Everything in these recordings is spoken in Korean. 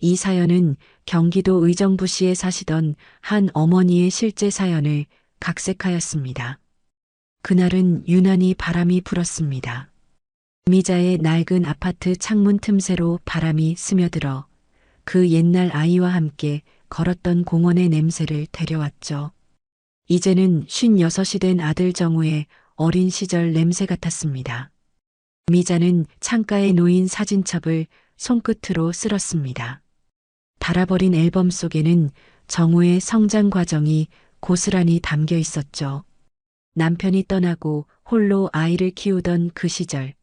이 사연은 경기도 의정부시에 사시던 한 어머니의 실제 사연을 각색하였습니다. 그날은 유난히 바람이 불었습니다. 미자의 낡은 아파트 창문 틈새로 바람이 스며들어 그 옛날 아이와 함께 걸었던 공원의 냄새를 데려왔죠. 이제는 56이 된 아들 정우의 어린 시절 냄새 같았습니다. 미자는 창가에 놓인 사진첩을 손끝으로 쓸었습니다. 닳아버린 앨범 속에는 정우의 성장 과정이 고스란히 담겨 있었죠. 남편이 떠나고 홀로 아이를 키우던 그 시절,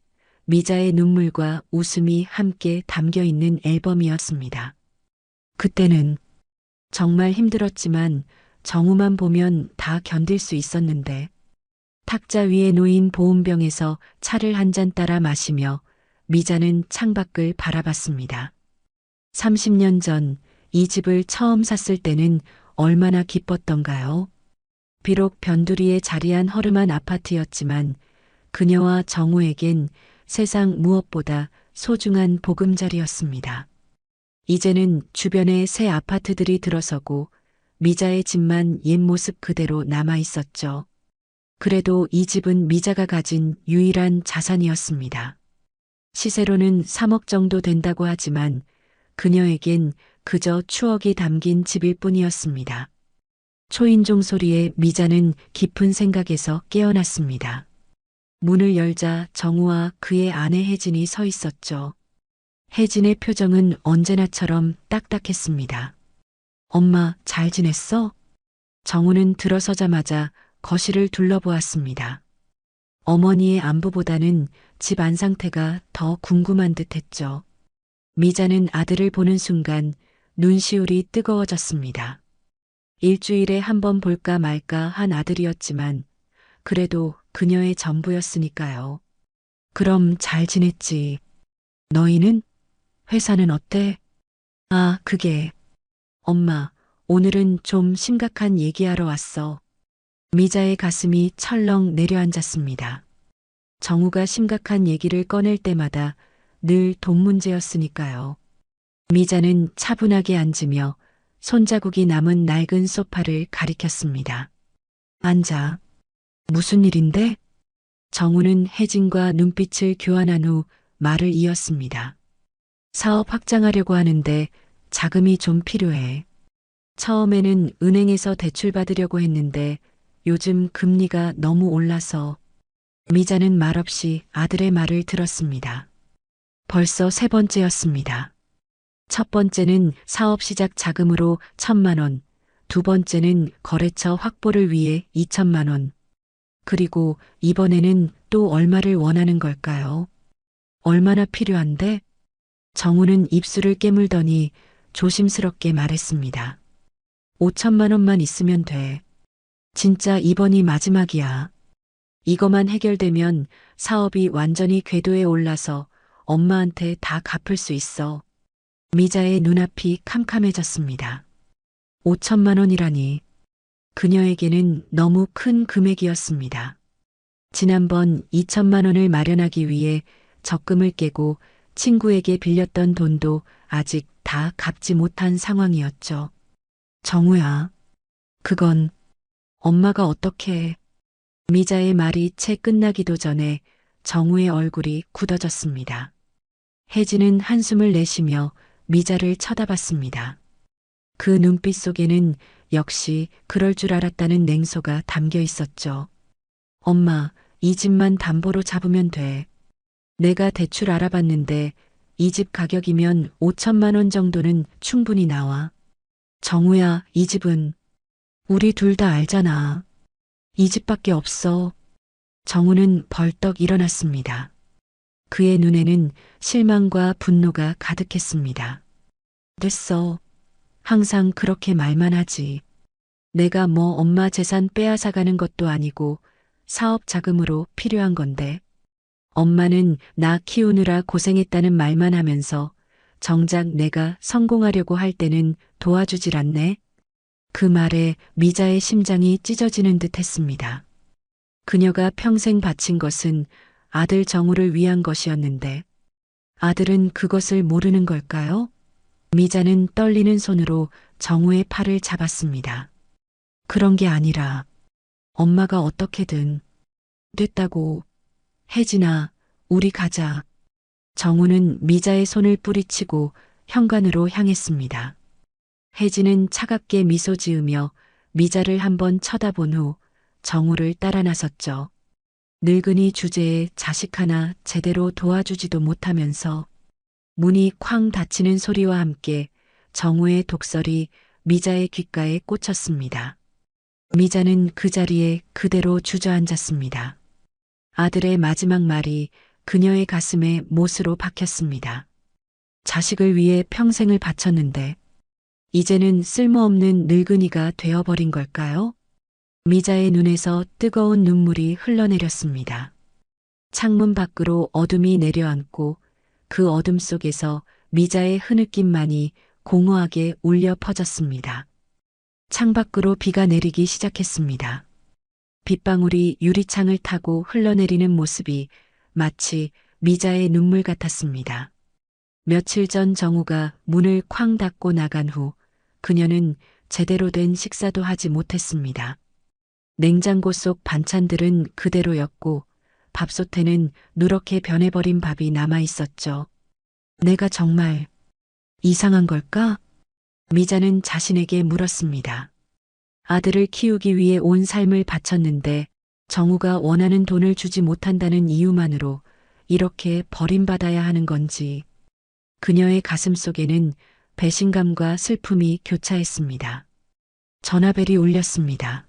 미자의 눈물과 웃음이 함께 담겨 있는 앨범이었습니다. 그때는 정말 힘들었지만 정우만 보면 다 견딜 수 있었는데, 탁자 위에 놓인 보온병에서 차를 한 잔 따라 마시며 미자는 창밖을 바라봤습니다. 30년 전 이 집을 처음 샀을 때는 얼마나 기뻤던가요? 비록 변두리에 자리한 허름한 아파트였지만 그녀와 정우에겐 세상 무엇보다 소중한 보금자리였습니다. 이제는 주변에 새 아파트들이 들어서고 미자의 집만 옛 모습 그대로 남아 있었죠. 그래도 이 집은 미자가 가진 유일한 자산이었습니다. 시세로는 3억 정도 된다고 하지만 그녀에겐 그저 추억이 담긴 집일 뿐이었습니다. 초인종 소리에 미자는 깊은 생각에서 깨어났습니다. 문을 열자 정우와 그의 아내 혜진이 서 있었죠. 혜진의 표정은 언제나처럼 딱딱했습니다. 엄마, 잘 지냈어? 정우는 들어서자마자 거실을 둘러보았습니다. 어머니의 안부보다는 집 안 상태가 더 궁금한 듯 했죠. 미자는 아들을 보는 순간 눈시울이 뜨거워졌습니다. 일주일에 한 번 볼까 말까 한 아들이었지만 그래도 그녀의 전부였으니까요. 그럼 잘 지냈지. 너희는? 회사는 어때? 아, 그게. 엄마, 오늘은 좀 심각한 얘기하러 왔어. 미자의 가슴이 철렁 내려앉았습니다. 정우가 심각한 얘기를 꺼낼 때마다 늘 돈 문제였으니까요. 미자는 차분하게 앉으며 손자국이 남은 낡은 소파를 가리켰습니다. 앉아. 무슨 일인데? 정우는 혜진과 눈빛을 교환한 후 말을 이었습니다. 사업 확장하려고 하는데 자금이 좀 필요해. 처음에는 은행에서 대출 받으려고 했는데 요즘 금리가 너무 올라서. 미자는 말없이 아들의 말을 들었습니다. 벌써 세 번째였습니다. 첫 번째는 사업 시작 자금으로 1,000만 원, 두 번째는 거래처 확보를 위해 2천만 원, 그리고 이번에는 또 얼마를 원하는 걸까요? 얼마나 필요한데? 정우는 입술을 깨물더니 조심스럽게 말했습니다. 5천만 원만 있으면 돼. 진짜 이번이 마지막이야. 이거만 해결되면 사업이 완전히 궤도에 올라서 엄마한테 다 갚을 수 있어. 미자의 눈앞이 캄캄해졌습니다. 5천만 원이라니. 그녀에게는 너무 큰 금액이었습니다. 지난번 2천만 원을 마련하기 위해 적금을 깨고 친구에게 빌렸던 돈도 아직 다 갚지 못한 상황이었죠. 정우야, 그건 엄마가 어떻게 해? 미자의 말이 채 끝나기도 전에 정우의 얼굴이 굳어졌습니다. 혜진은 한숨을 내쉬며 미자를 쳐다봤습니다. 그 눈빛 속에는 역시 그럴 줄 알았다는 냉소가 담겨 있었죠. 엄마, 이 집만 담보로 잡으면 돼. 내가 대출 알아봤는데 이 집 가격이면 5천만 원 정도는 충분히 나와. 정우야, 이 집은 우리 둘 다 알잖아. 이 집밖에 없어. 정우는 벌떡 일어났습니다. 그의 눈에는 실망과 분노가 가득했습니다. 됐어. 항상 그렇게 말만 하지. 내가 뭐 엄마 재산 빼앗아가는 것도 아니고 사업 자금으로 필요한 건데. 엄마는 나 키우느라 고생했다는 말만 하면서 정작 내가 성공하려고 할 때는 도와주질 않네. 그 말에 미자의 심장이 찢어지는 듯 했습니다. 그녀가 평생 바친 것은 아들 정우를 위한 것이었는데 아들은 그것을 모르는 걸까요? 미자는 떨리는 손으로 정우의 팔을 잡았습니다. 그런 게 아니라 엄마가 어떻게든 됐다고. 혜진아, 우리 가자. 정우는 미자의 손을 뿌리치고 현관으로 향했습니다. 혜진은 차갑게 미소 지으며 미자를 한번 쳐다본 후 정우를 따라 나섰죠. 늙은이 주제에 자식 하나 제대로 도와주지도 못하면서. 문이 쾅 닫히는 소리와 함께 정우의 독설이 미자의 귓가에 꽂혔습니다. 미자는 그 자리에 그대로 주저앉았습니다. 아들의 마지막 말이 그녀의 가슴에 못으로 박혔습니다. 자식을 위해 평생을 바쳤는데 이제는 쓸모없는 늙은이가 되어버린 걸까요? 미자의 눈에서 뜨거운 눈물이 흘러내렸습니다. 창문 밖으로 어둠이 내려앉고 그 어둠 속에서 미자의 흐느낌만이 공허하게 울려 퍼졌습니다. 창밖으로 비가 내리기 시작했습니다. 빗방울이 유리창을 타고 흘러내리는 모습이 마치 미자의 눈물 같았습니다. 며칠 전 정우가 문을 쾅 닫고 나간 후 그녀는 제대로 된 식사도 하지 못했습니다. 냉장고 속 반찬들은 그대로였고 밥솥에는 누렇게 변해버린 밥이 남아 있었죠. 내가 정말 이상한 걸까? 미자는 자신에게 물었습니다. 아들을 키우기 위해 온 삶을 바쳤는데 정우가 원하는 돈을 주지 못한다는 이유만으로 이렇게 버림받아야 하는 건지. 그녀의 가슴 속에는 배신감과 슬픔이 교차했습니다. 전화벨이 울렸습니다.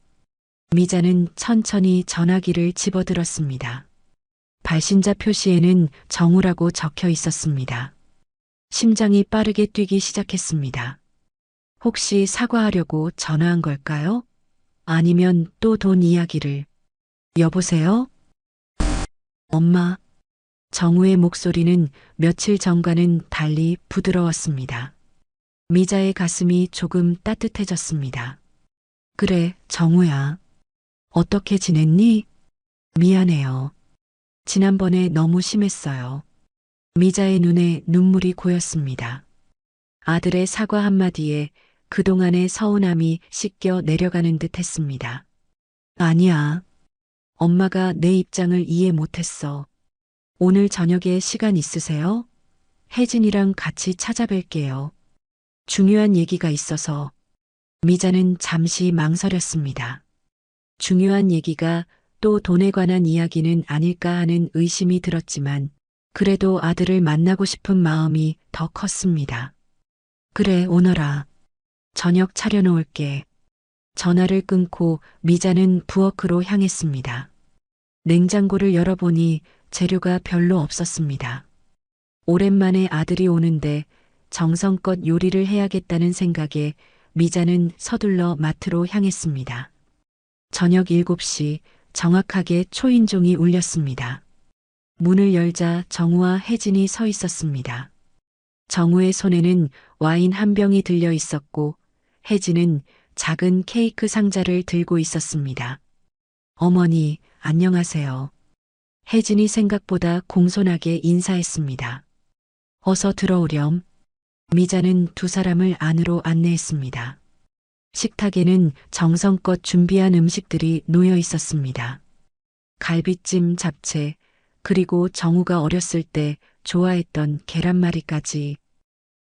미자는 천천히 전화기를 집어들었습니다. 발신자 표시에는 정우라고 적혀 있었습니다. 심장이 빠르게 뛰기 시작했습니다. 혹시 사과하려고 전화한 걸까요? 아니면 또 돈 이야기를. 여보세요? 엄마. 정우의 목소리는 며칠 전과는 달리 부드러웠습니다. 미자의 가슴이 조금 따뜻해졌습니다. 그래, 정우야. 어떻게 지냈니? 미안해요. 지난번에 너무 심했어요. 미자의 눈에 눈물이 고였습니다. 아들의 사과 한마디에 그동안의 서운함이 씻겨 내려가는 듯 했습니다. 아니야. 엄마가 내 입장을 이해 못했어. 오늘 저녁에 시간 있으세요? 혜진이랑 같이 찾아뵐게요. 중요한 얘기가 있어서. 미자는 잠시 망설였습니다. 중요한 얘기가 또 돈에 관한 이야기는 아닐까 하는 의심이 들었지만 그래도 아들을 만나고 싶은 마음이 더 컸습니다. 그래, 오너라. 저녁 차려놓을게. 전화를 끊고 미자는 부엌으로 향했습니다. 냉장고를 열어보니 재료가 별로 없었습니다. 오랜만에 아들이 오는데 정성껏 요리를 해야겠다는 생각에 미자는 서둘러 마트로 향했습니다. 저녁 7시 정확하게 초인종이 울렸습니다. 문을 열자 정우와 혜진이 서 있었습니다. 정우의 손에는 와인 한 병이 들려 있었고 혜진은 작은 케이크 상자를 들고 있었습니다. 어머니, 안녕하세요. 혜진이 생각보다 공손하게 인사했습니다. 어서 들어오렴. 미자는 두 사람을 안으로 안내했습니다. 식탁에는 정성껏 준비한 음식들이 놓여 있었습니다. 갈비찜, 잡채, 그리고 정우가 어렸을 때 좋아했던 계란말이까지.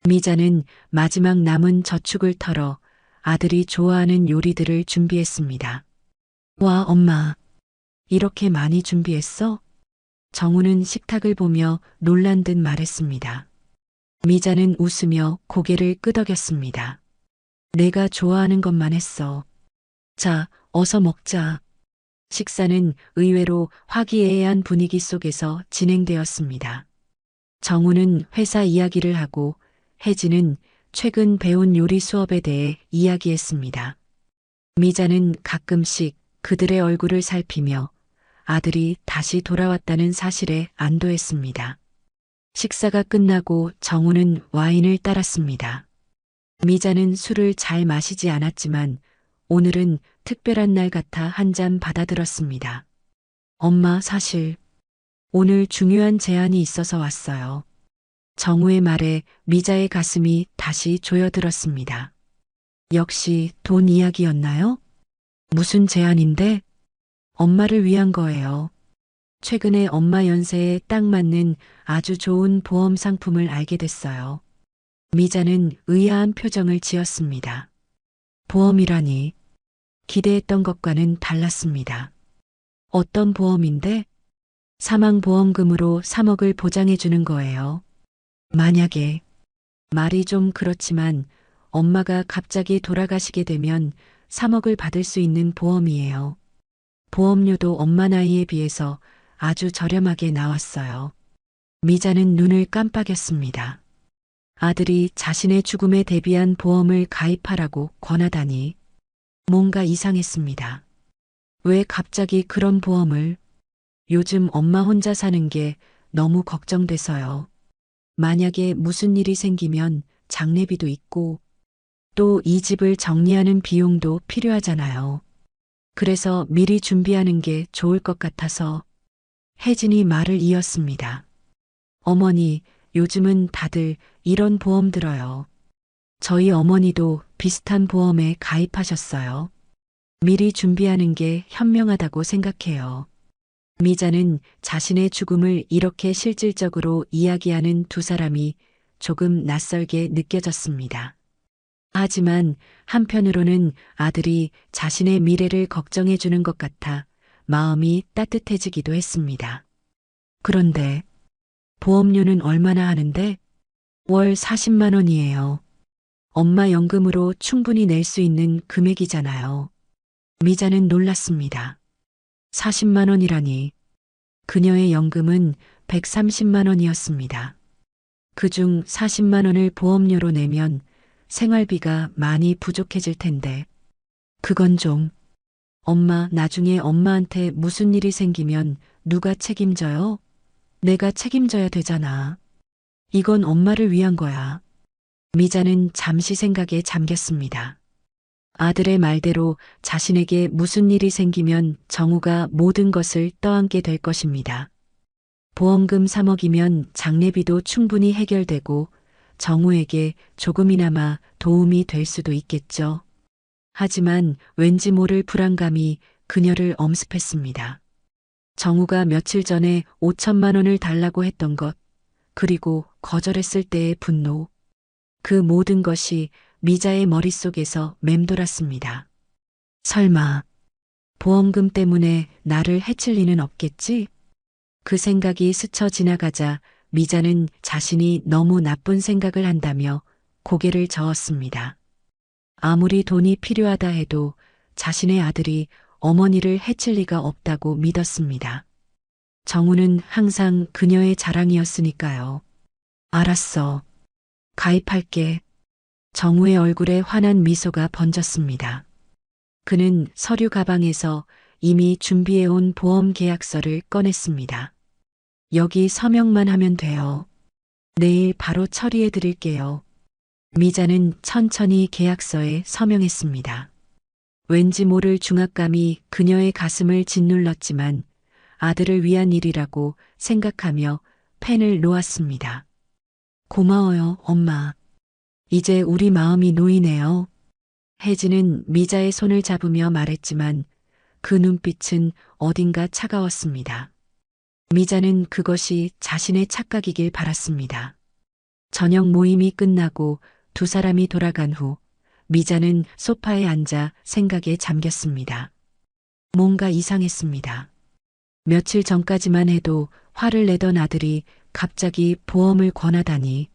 미자는 마지막 남은 저축을 털어 아들이 좋아하는 요리들을 준비했습니다. 와, 엄마. 이렇게 많이 준비했어? 정우는 식탁을 보며 놀란 듯 말했습니다. 미자는 웃으며 고개를 끄덕였습니다. 내가 좋아하는 것만 했어. 자, 어서 먹자. 식사는 의외로 화기애애한 분위기 속에서 진행되었습니다. 정우는 회사 이야기를 하고 혜진은 최근 배운 요리 수업에 대해 이야기했습니다. 미자는 가끔씩 그들의 얼굴을 살피며 아들이 다시 돌아왔다는 사실에 안도했습니다. 식사가 끝나고 정우는 와인을 따랐습니다. 미자는 술을 잘 마시지 않았지만 오늘은 특별한 날 같아 한 잔 받아들었습니다. 엄마, 사실 오늘 중요한 제안이 있어서 왔어요. 정우의 말에 미자의 가슴이 다시 조여들었습니다. 역시 돈 이야기였나요? 무슨 제안인데? 엄마를 위한 거예요. 최근에 엄마 연세에 딱 맞는 아주 좋은 보험 상품을 알게 됐어요. 미자는 의아한 표정을 지었습니다. 보험이라니 기대했던 것과는 달랐습니다. 어떤 보험인데? 사망보험금으로 3억을 보장해 주는 거예요. 만약에, 말이 좀 그렇지만 엄마가 갑자기 돌아가시게 되면 3억을 받을 수 있는 보험이에요. 보험료도 엄마 나이에 비해서 아주 저렴하게 나왔어요. 미자는 눈을 깜빡였습니다. 아들이 자신의 죽음에 대비한 보험을 가입하라고 권하다니 뭔가 이상했습니다. 왜 갑자기 그런 보험을? 요즘 엄마 혼자 사는 게 너무 걱정돼서요. 만약에 무슨 일이 생기면 장례비도 있고 또 이 집을 정리하는 비용도 필요하잖아요. 그래서 미리 준비하는 게 좋을 것 같아서 혜진이 말을 이었습니다. 어머니, 요즘은 다들 이런 보험 들어요. 저희 어머니도 비슷한 보험에 가입하셨어요. 미리 준비하는 게 현명하다고 생각해요. 미자는 자신의 죽음을 이렇게 실질적으로 이야기하는 두 사람이 조금 낯설게 느껴졌습니다. 하지만 한편으로는 아들이 자신의 미래를 걱정해 주는 것 같아 마음이 따뜻해지기도 했습니다. 그런데 보험료는 얼마나 하는데? 월 40만 원이에요. 엄마 연금으로 충분히 낼 수 있는 금액이잖아요. 미자는 놀랐습니다. 40만 원이라니. 그녀의 연금은 130만 원이었습니다. 그중 40만 원을 보험료로 내면 생활비가 많이 부족해질 텐데. 그건 좀. 엄마, 나중에 엄마한테 무슨 일이 생기면 누가 책임져요? 내가 책임져야 되잖아. 이건 엄마를 위한 거야. 미자는 잠시 생각에 잠겼습니다. 아들의 말대로 자신에게 무슨 일이 생기면 정우가 모든 것을 떠안게 될 것입니다. 보험금 3억이면 장례비도 충분히 해결되고 정우에게 조금이나마 도움이 될 수도 있겠죠. 하지만 왠지 모를 불안감이 그녀를 엄습했습니다. 정우가 며칠 전에 5천만 원을 달라고 했던 것, 그리고 거절했을 때의 분노, 그 모든 것이 미자의 머릿속에서 맴돌았습니다. 설마 보험금 때문에 나를 해칠 리는 없겠지? 그 생각이 스쳐 지나가자 미자는 자신이 너무 나쁜 생각을 한다며 고개를 저었습니다. 아무리 돈이 필요하다 해도 자신의 아들이 어머니를 해칠 리가 없다고 믿었습니다. 정우는 항상 그녀의 자랑이었으니까요. 알았어. 가입할게. 정우의 얼굴에 환한 미소가 번졌습니다. 그는 서류 가방에서 이미 준비해온 보험 계약서를 꺼냈습니다. 여기 서명만 하면 돼요. 내일 바로 처리해 드릴게요. 미자는 천천히 계약서에 서명했습니다. 왠지 모를 중압감이 그녀의 가슴을 짓눌렀지만 아들을 위한 일이라고 생각하며 펜을 놓았습니다. 고마워요, 엄마. 이제 우리 마음이 놓이네요. 혜진은 미자의 손을 잡으며 말했지만 그 눈빛은 어딘가 차가웠습니다. 미자는 그것이 자신의 착각이길 바랐습니다. 저녁 모임이 끝나고 두 사람이 돌아간 후 미자는 소파에 앉아 생각에 잠겼습니다. 뭔가 이상했습니다. 며칠 전까지만 해도 화를 내던 아들이 갑자기 보험을 권하다니.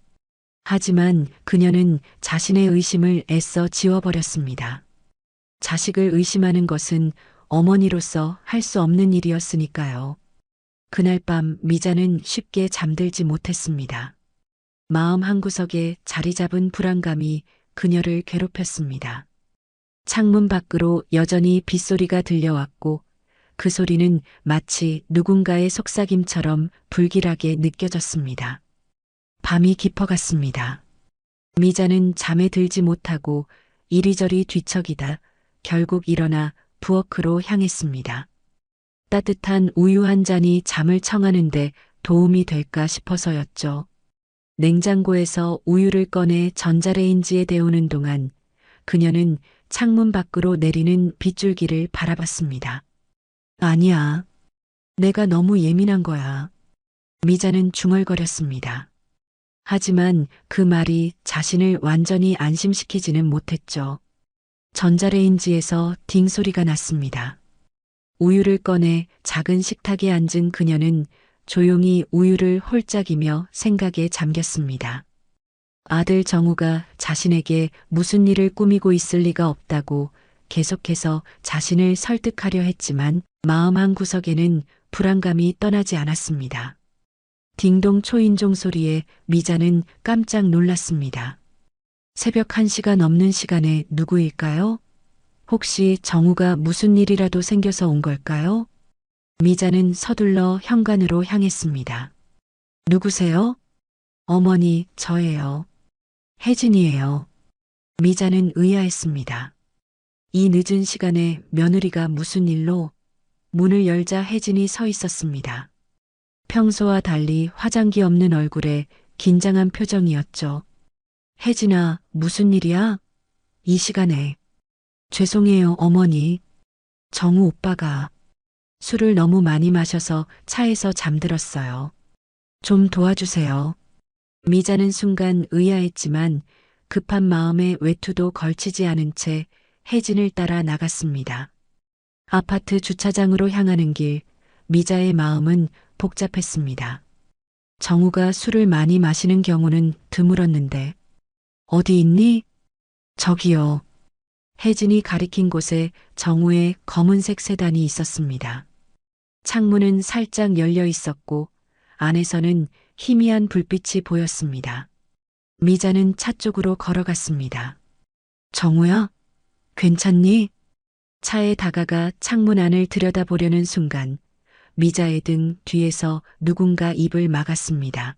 하지만 그녀는 자신의 의심을 애써 지워버렸습니다. 자식을 의심하는 것은 어머니로서 할 수 없는 일이었으니까요. 그날 밤 미자는 쉽게 잠들지 못했습니다. 마음 한구석에 자리 잡은 불안감이 그녀를 괴롭혔습니다. 창문 밖으로 여전히 빗소리가 들려왔고 그 소리는 마치 누군가의 속삭임처럼 불길하게 느껴졌습니다. 밤이 깊어갔습니다. 미자는 잠에 들지 못하고 이리저리 뒤척이다 결국 일어나 부엌으로 향했습니다. 따뜻한 우유 한 잔이 잠을 청하는데 도움이 될까 싶어서였죠. 냉장고에서 우유를 꺼내 전자레인지에 데우는 동안 그녀는 창문 밖으로 내리는 빗줄기를 바라봤습니다. 아니야. 내가 너무 예민한 거야. 미자는 중얼거렸습니다. 하지만 그 말이 자신을 완전히 안심시키지는 못했죠. 전자레인지에서 딩 소리가 났습니다. 우유를 꺼내 작은 식탁에 앉은 그녀는 조용히 우유를 홀짝이며 생각에 잠겼습니다. 아들 정우가 자신에게 무슨 일을 꾸미고 있을 리가 없다고 계속해서 자신을 설득하려 했지만 마음 한구석에는 불안감이 떠나지 않았습니다. 딩동 초인종 소리에 미자는 깜짝 놀랐습니다. 새벽 1시가 넘는 시간에 누구일까요? 혹시 정우가 무슨 일이라도 생겨서 온 걸까요? 미자는 서둘러 현관으로 향했습니다. 누구세요? 어머니, 저예요. 혜진이에요. 미자는 의아했습니다. 이 늦은 시간에 며느리가 무슨 일로? 문을 열자 혜진이 서 있었습니다. 평소와 달리 화장기 없는 얼굴에 긴장한 표정이었죠. 혜진아, 무슨 일이야? 이 시간에. 죄송해요, 어머니. 정우 오빠가 술을 너무 많이 마셔서 차에서 잠들었어요. 좀 도와주세요. 미자는 순간 의아했지만 급한 마음에 외투도 걸치지 않은 채 혜진을 따라 나갔습니다. 아파트 주차장으로 향하는 길, 미자의 마음은 복잡했습니다. 정우가 술을 많이 마시는 경우는 드물었는데, 어디 있니? 저기요. 혜진이 가리킨 곳에 정우의 검은색 세단이 있었습니다. 창문은 살짝 열려 있었고 안에서는 희미한 불빛이 보였습니다. 미자는 차 쪽으로 걸어갔습니다. 정우야? 괜찮니? 차에 다가가 창문 안을 들여다보려는 순간 미자의 등 뒤에서 누군가 입을 막았습니다.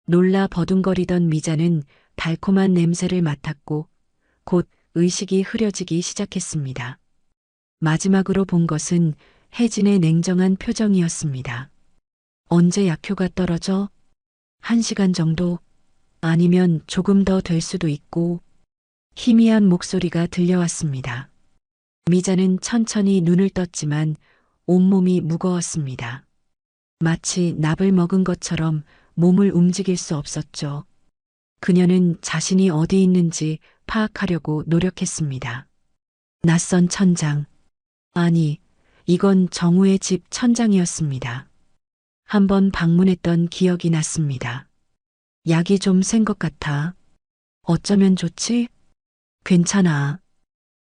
놀라 버둥거리던 미자는 달콤한 냄새를 맡았고 곧 의식이 흐려지기 시작했습니다. 마지막으로 본 것은 혜진의 냉정한 표정이었습니다. 언제 약효가 떨어져? 1시간 정도? 아니면 조금 더 될 수도 있고 희미한 목소리가 들려왔습니다. 미자는 천천히 눈을 떴지만 온몸이 무거웠습니다. 마치 납을 먹은 것처럼 몸을 움직일 수 없었죠. 그녀는 자신이 어디 있는지 파악하려고 노력했습니다. 낯선 천장. 아니, 이건 정우의 집 천장이었습니다. 한번 방문했던 기억이 났습니다. 약이 좀 센 것 같아. 어쩌면 좋지? 괜찮아.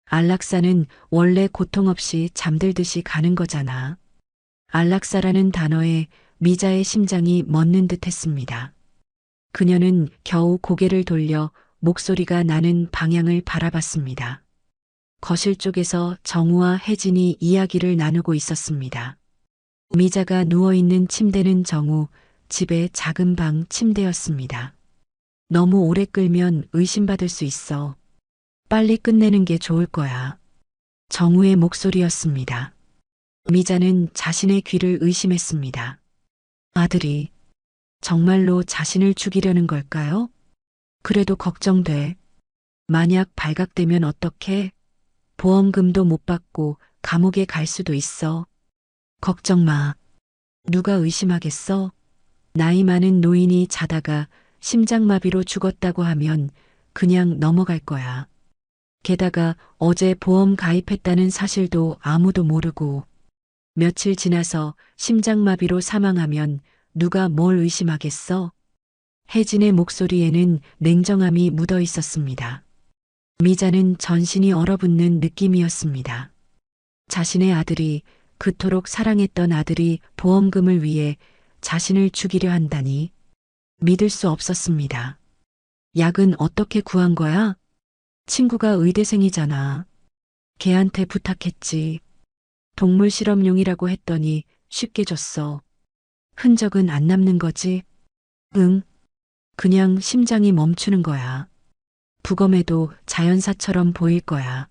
안락사는 원래 고통 없이 잠들듯이 가는 거잖아. 안락사라는 단어에 미자의 심장이 멎는 듯 했습니다. 그녀는 겨우 고개를 돌려 목소리가 나는 방향을 바라봤습니다. 거실 쪽에서 정우와 혜진이 이야기를 나누고 있었습니다. 미자가 누워있는 침대는 정우 집의 작은 방 침대였습니다. 너무 오래 끌면 의심받을 수 있어. 빨리 끝내는 게 좋을 거야. 정우의 목소리였습니다. 미자는 자신의 귀를 의심했습니다. 아들이 정말로 자신을 죽이려는 걸까요? 그래도 걱정돼. 만약 발각되면 어떡해? 보험금도 못 받고 감옥에 갈 수도 있어. 걱정 마. 누가 의심하겠어? 나이 많은 노인이 자다가 심장마비로 죽었다고 하면 그냥 넘어갈 거야. 게다가 어제 보험 가입했다는 사실도 아무도 모르고 며칠 지나서 심장마비로 사망하면 누가 뭘 의심하겠어? 혜진의 목소리에는 냉정함이 묻어 있었습니다. 미자는 전신이 얼어붙는 느낌이었습니다. 자신의 아들이, 그토록 사랑했던 아들이 보험금을 위해 자신을 죽이려 한다니 믿을 수 없었습니다. 약은 어떻게 구한 거야? 친구가 의대생이잖아. 걔한테 부탁했지. 동물 실험용이라고 했더니 쉽게 줬어. 흔적은 안 남는 거지? 응. 그냥 심장이 멈추는 거야. 부검해도 자연사처럼 보일 거야.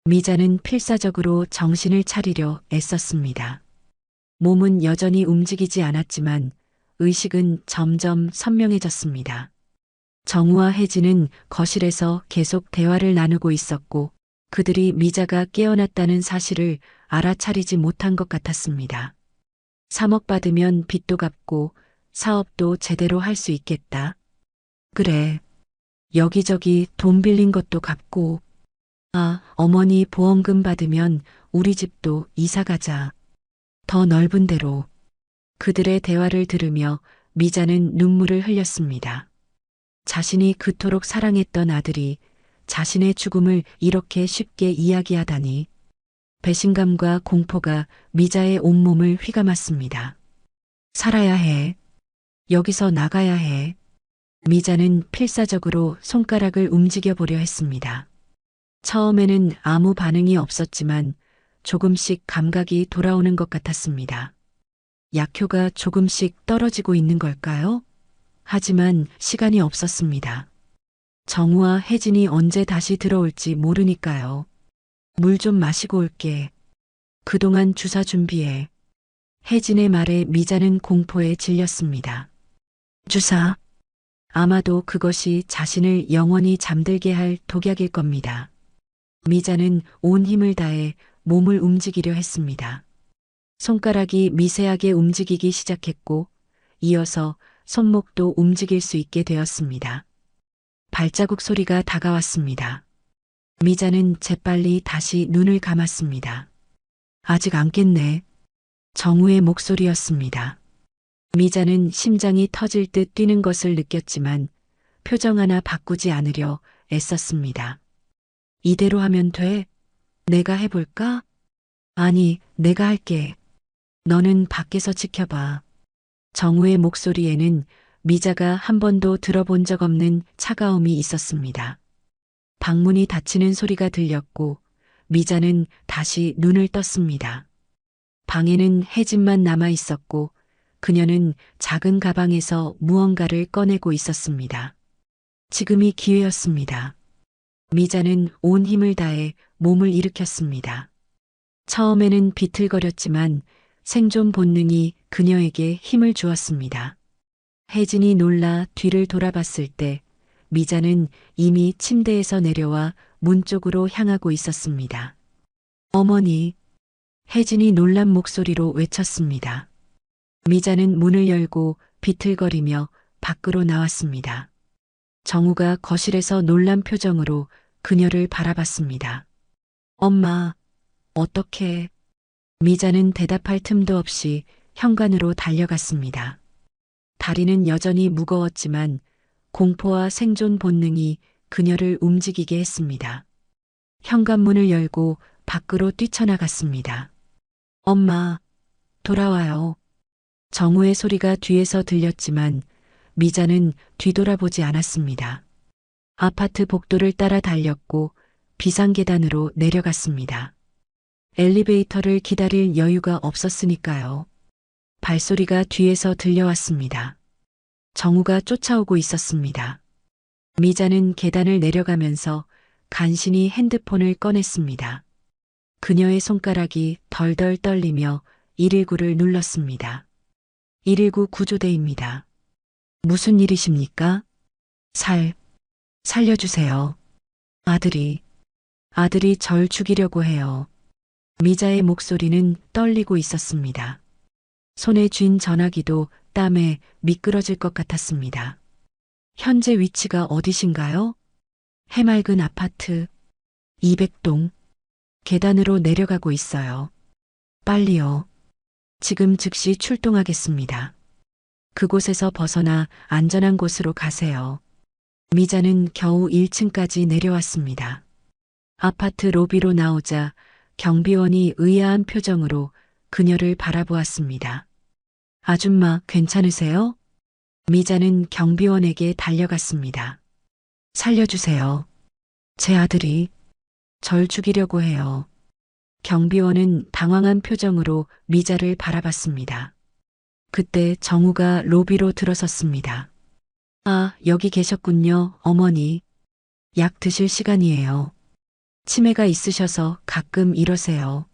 미자는 필사적으로 정신을 차리려 애썼습니다. 몸은 여전히 움직이지 않았지만 의식은 점점 선명해졌습니다. 정우와 혜진은 거실에서 계속 대화를 나누고 있었고 그들이 미자가 깨어났다는 사실을 알아차리지 못한 것 같았습니다. 3억 받으면 빚도 갚고 사업도 제대로 할 수 있겠다. 그래. 여기저기 돈 빌린 것도 갚고. 아, 어머니 보험금 받으면 우리 집도 이사 가자. 더 넓은 데로. 그들의 대화를 들으며 미자는 눈물을 흘렸습니다. 자신이 그토록 사랑했던 아들이 자신의 죽음을 이렇게 쉽게 이야기하다니. 배신감과 공포가 미자의 온몸을 휘감았습니다. 살아야 해. 여기서 나가야 해. 미자는 필사적으로 손가락을 움직여 보려 했습니다. 처음에는 아무 반응이 없었지만 조금씩 감각이 돌아오는 것 같았습니다. 약효가 조금씩 떨어지고 있는 걸까요? 하지만 시간이 없었습니다. 정우와 혜진이 언제 다시 들어올지 모르니까요. 물 좀 마시고 올게. 그동안 주사 준비해. 혜진의 말에 미자는 공포에 질렸습니다. 주사. 아마도 그것이 자신을 영원히 잠들게 할 독약일 겁니다. 미자는 온 힘을 다해 몸을 움직이려 했습니다. 손가락이 미세하게 움직이기 시작했고 이어서 손목도 움직일 수 있게 되었습니다. 발자국 소리가 다가왔습니다. 미자는 재빨리 다시 눈을 감았습니다. 아직 안 깼네. 정우의 목소리였습니다. 미자는 심장이 터질 듯 뛰는 것을 느꼈지만 표정 하나 바꾸지 않으려 애썼습니다. 이대로 하면 돼? 내가 해볼까? 아니, 내가 할게. 너는 밖에서 지켜봐. 정우의 목소리에는 미자가 한 번도 들어본 적 없는 차가움이 있었습니다. 방문이 닫히는 소리가 들렸고 미자는 다시 눈을 떴습니다. 방에는 혜진만 남아 있었고 그녀는 작은 가방에서 무언가를 꺼내고 있었습니다. 지금이 기회였습니다. 미자는 온 힘을 다해 몸을 일으켰습니다. 처음에는 비틀거렸지만 생존 본능이 그녀에게 힘을 주었습니다. 혜진이 놀라 뒤를 돌아봤을 때 미자는 이미 침대에서 내려와 문 쪽으로 향하고 있었습니다. 어머니, 혜진이 놀란 목소리로 외쳤습니다. 미자는 문을 열고 비틀거리며 밖으로 나왔습니다. 정우가 거실에서 놀란 표정으로 그녀를 바라봤습니다. 엄마, 어떡해. 미자는 대답할 틈도 없이 현관으로 달려갔습니다. 다리는 여전히 무거웠지만 공포와 생존 본능이 그녀를 움직이게 했습니다. 현관문을 열고 밖으로 뛰쳐나갔습니다. 엄마, 돌아와요. 정우의 소리가 뒤에서 들렸지만 미자는 뒤돌아보지 않았습니다. 아파트 복도를 따라 달렸고 비상계단으로 내려갔습니다. 엘리베이터를 기다릴 여유가 없었으니까요. 발소리가 뒤에서 들려왔습니다. 정우가 쫓아오고 있었습니다. 미자는 계단을 내려가면서 간신히 핸드폰을 꺼냈습니다. 그녀의 손가락이 덜덜 떨리며 119를 눌렀습니다. 119 구조대입니다. 무슨 일이십니까? 살려주세요. 아들이 절 죽이려고 해요. 미자의 목소리는 떨리고 있었습니다. 손에 쥔 전화기도 땀에 미끄러질 것 같았습니다. 현재 위치가 어디신가요? 해맑은 아파트 200동. 계단으로 내려가고 있어요. 빨리요. 지금 즉시 출동하겠습니다. 그곳에서 벗어나 안전한 곳으로 가세요. 미자는 겨우 1층까지 내려왔습니다. 아파트 로비로 나오자 경비원이 의아한 표정으로 그녀를 바라보았습니다. 아줌마, 괜찮으세요? 미자는 경비원에게 달려갔습니다. 살려주세요. 제 아들이 절 죽이려고 해요. 경비원은 당황한 표정으로 미자를 바라봤습니다. 그때 정우가 로비로 들어섰습니다. 아, 여기 계셨군요, 어머니. 약 드실 시간이에요. 치매가 있으셔서 가끔 이러세요.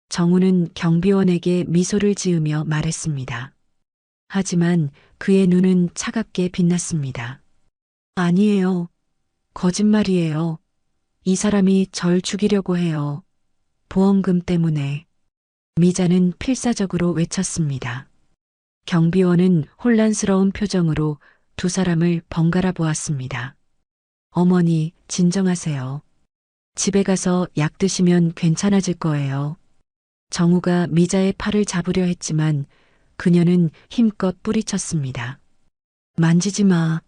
정우는 경비원에게 미소를 지으며 말했습니다. 하지만 그의 눈은 차갑게 빛났습니다. 아니에요. 거짓말이에요. 이 사람이 절 죽이려고 해요. 보험금 때문에. 미자는 필사적으로 외쳤습니다. 경비원은 혼란스러운 표정으로 두 사람을 번갈아 보았습니다. 어머니, 진정하세요. 집에 가서 약 드시면 괜찮아질 거예요. 정우가 미자의 팔을 잡으려 했지만 그녀는 힘껏 뿌리쳤습니다. 만지지 마.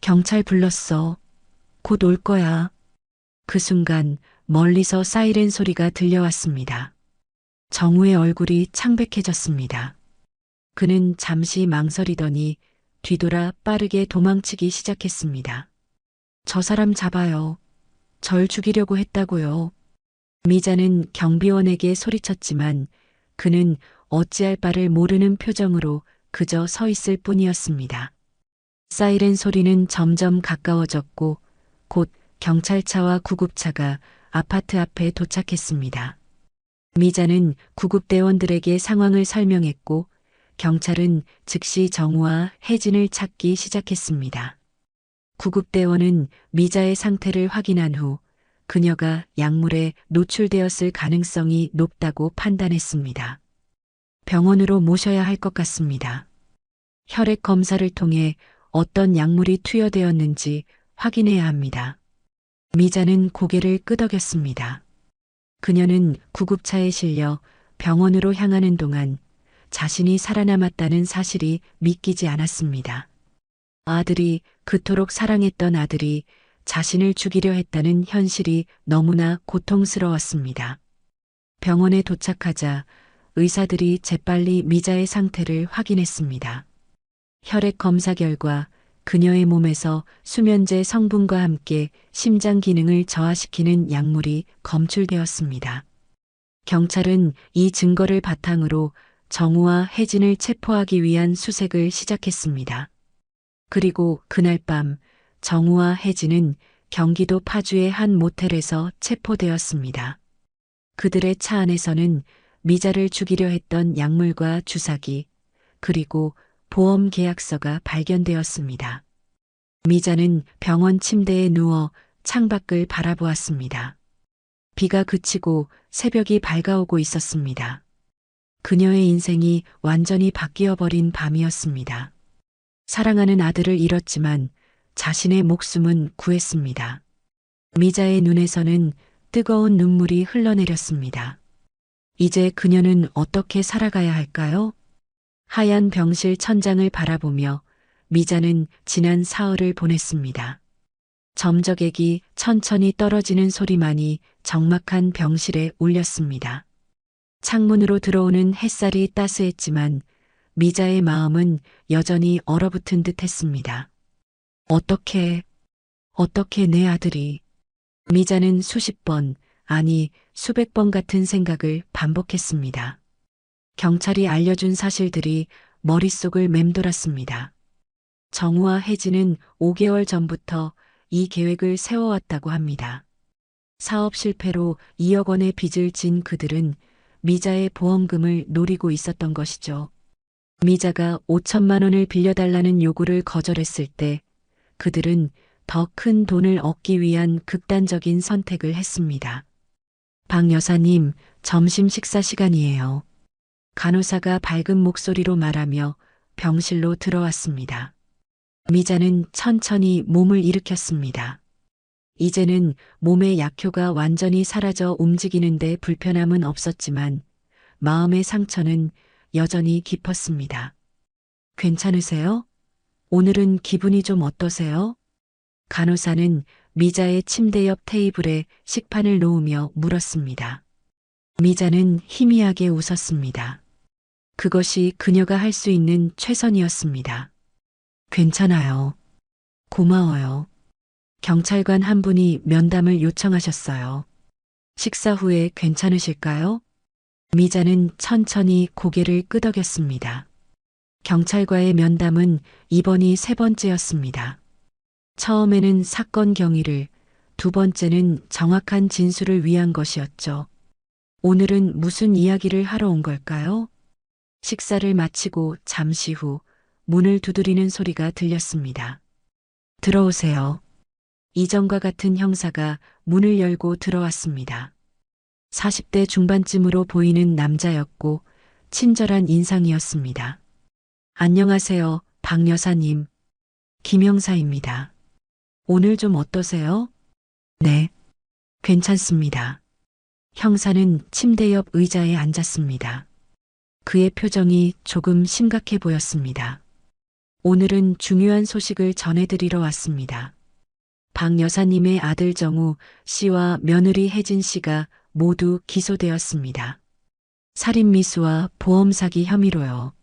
경찰 불렀어. 곧 올 거야. 그 순간 멀리서 사이렌 소리가 들려왔습니다. 정우의 얼굴이 창백해졌습니다. 그는 잠시 망설이더니 뒤돌아 빠르게 도망치기 시작했습니다. 저 사람 잡아요. 절 죽이려고 했다고요. 미자는 경비원에게 소리쳤지만 그는 어찌할 바를 모르는 표정으로 그저 서 있을 뿐이었습니다. 사이렌 소리는 점점 가까워졌고 곧 경찰차와 구급차가 아파트 앞에 도착했습니다. 미자는 구급대원들에게 상황을 설명했고 경찰은 즉시 정우와 혜진을 찾기 시작했습니다. 구급대원은 미자의 상태를 확인한 후 그녀가 약물에 노출되었을 가능성이 높다고 판단했습니다. 병원으로 모셔야 할 것 같습니다. 혈액 검사를 통해 어떤 약물이 투여되었는지 확인해야 합니다. 미자는 고개를 끄덕였습니다. 그녀는 구급차에 실려 병원으로 향하는 동안 자신이 살아남았다는 사실이 믿기지 않았습니다. 아들이, 그토록 사랑했던 아들이 자신을 죽이려 했다는 현실이 너무나 고통스러웠습니다. 병원에 도착하자 의사들이 재빨리 미자의 상태를 확인했습니다. 혈액 검사 결과 그녀의 몸에서 수면제 성분과 함께 심장 기능을 저하시키는 약물이 검출되었습니다. 경찰은 이 증거를 바탕으로 정우와 혜진을 체포하기 위한 수색을 시작했습니다. 그리고 그날 밤 정우와 혜진은 경기도 파주의 한 모텔에서 체포되었습니다. 그들의 차 안에서는 미자를 죽이려 했던 약물과 주사기, 그리고 보험 계약서가 발견되었습니다. 미자는 병원 침대에 누워 창밖을 바라보았습니다. 비가 그치고 새벽이 밝아오고 있었습니다. 그녀의 인생이 완전히 바뀌어버린 밤이었습니다. 사랑하는 아들을 잃었지만 자신의 목숨은 구했습니다. 미자의 눈에서는 뜨거운 눈물이 흘러내렸습니다. 이제 그녀는 어떻게 살아가야 할까요? 하얀 병실 천장을 바라보며 미자는 지난 사흘을 보냈습니다. 점적액이 천천히 떨어지는 소리만이 적막한 병실에 울렸습니다. 창문으로 들어오는 햇살이 따스했지만 미자의 마음은 여전히 얼어붙은 듯 했습니다. 어떻게 내 아들이. 미자는 수십 번, 아니 수백 번 같은 생각을 반복했습니다. 경찰이 알려준 사실들이 머릿속을 맴돌았습니다. 정우와 혜진은 5개월 전부터 이 계획을 세워왔다고 합니다. 사업 실패로 2억 원의 빚을 진 그들은 미자의 보험금을 노리고 있었던 것이죠. 미자가 5천만 원을 빌려달라는 요구를 거절했을 때 그들은 더 큰 돈을 얻기 위한 극단적인 선택을 했습니다. 박 여사님, 점심 식사 시간이에요. 간호사가 밝은 목소리로 말하며 병실로 들어왔습니다. 미자는 천천히 몸을 일으켰습니다. 이제는 몸의 약효가 완전히 사라져 움직이는데 불편함은 없었지만 마음의 상처는 여전히 깊었습니다. 괜찮으세요? 오늘은 기분이 좀 어떠세요? 간호사는 미자의 침대 옆 테이블에 식판을 놓으며 물었습니다. 미자는 희미하게 웃었습니다. 그것이 그녀가 할 수 있는 최선이었습니다. 괜찮아요. 고마워요. 경찰관 한 분이 면담을 요청하셨어요. 식사 후에 괜찮으실까요? 미자는 천천히 고개를 끄덕였습니다. 경찰과의 면담은 이번이 세 번째였습니다. 처음에는 사건 경위를, 두 번째는 정확한 진술을 위한 것이었죠. 오늘은 무슨 이야기를 하러 온 걸까요? 식사를 마치고 잠시 후 문을 두드리는 소리가 들렸습니다. 들어오세요. 이전과 같은 형사가 문을 열고 들어왔습니다. 40대 중반쯤으로 보이는 남자였고 친절한 인상이었습니다. 안녕하세요, 박 여사님. 김 형사입니다. 오늘 좀 어떠세요? 네, 괜찮습니다. 형사는 침대 옆 의자에 앉았습니다. 그의 표정이 조금 심각해 보였습니다. 오늘은 중요한 소식을 전해드리러 왔습니다. 박 여사님의 아들 정우 씨와 며느리 혜진 씨가 모두 기소되었습니다. 살인미수와 보험사기 혐의로요.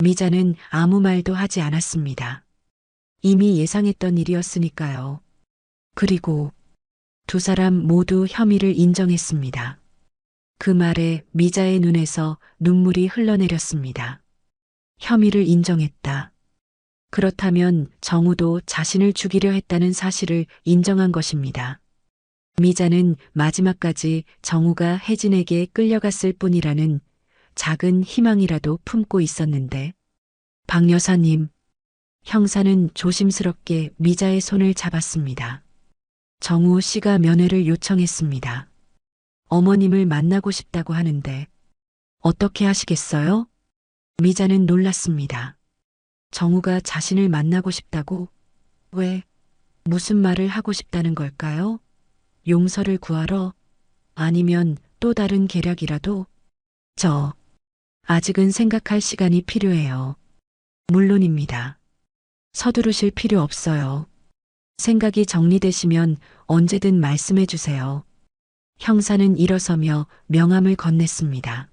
미자는 아무 말도 하지 않았습니다. 이미 예상했던 일이었으니까요. 그리고 두 사람 모두 혐의를 인정했습니다. 그 말에 미자의 눈에서 눈물이 흘러내렸습니다. 혐의를 인정했다. 그렇다면 정우도 자신을 죽이려 했다는 사실을 인정한 것입니다. 미자는 마지막까지 정우가 혜진에게 끌려갔을 뿐이라는 작은 희망이라도 품고 있었는데, 박 여사님, 형사는 조심스럽게 미자의 손을 잡았습니다. 정우 씨가 면회를 요청했습니다. 어머님을 만나고 싶다고 하는데 어떻게 하시겠어요? 미자는 놀랐습니다. 정우가 자신을 만나고 싶다고? 왜? 무슨 말을 하고 싶다는 걸까요? 용서를 구하러? 아니면 또 다른 계략이라도? 아직은 생각할 시간이 필요해요. 물론입니다. 서두르실 필요 없어요. 생각이 정리되시면 언제든 말씀해 주세요. 형사는 일어서며 명함을 건넸습니다.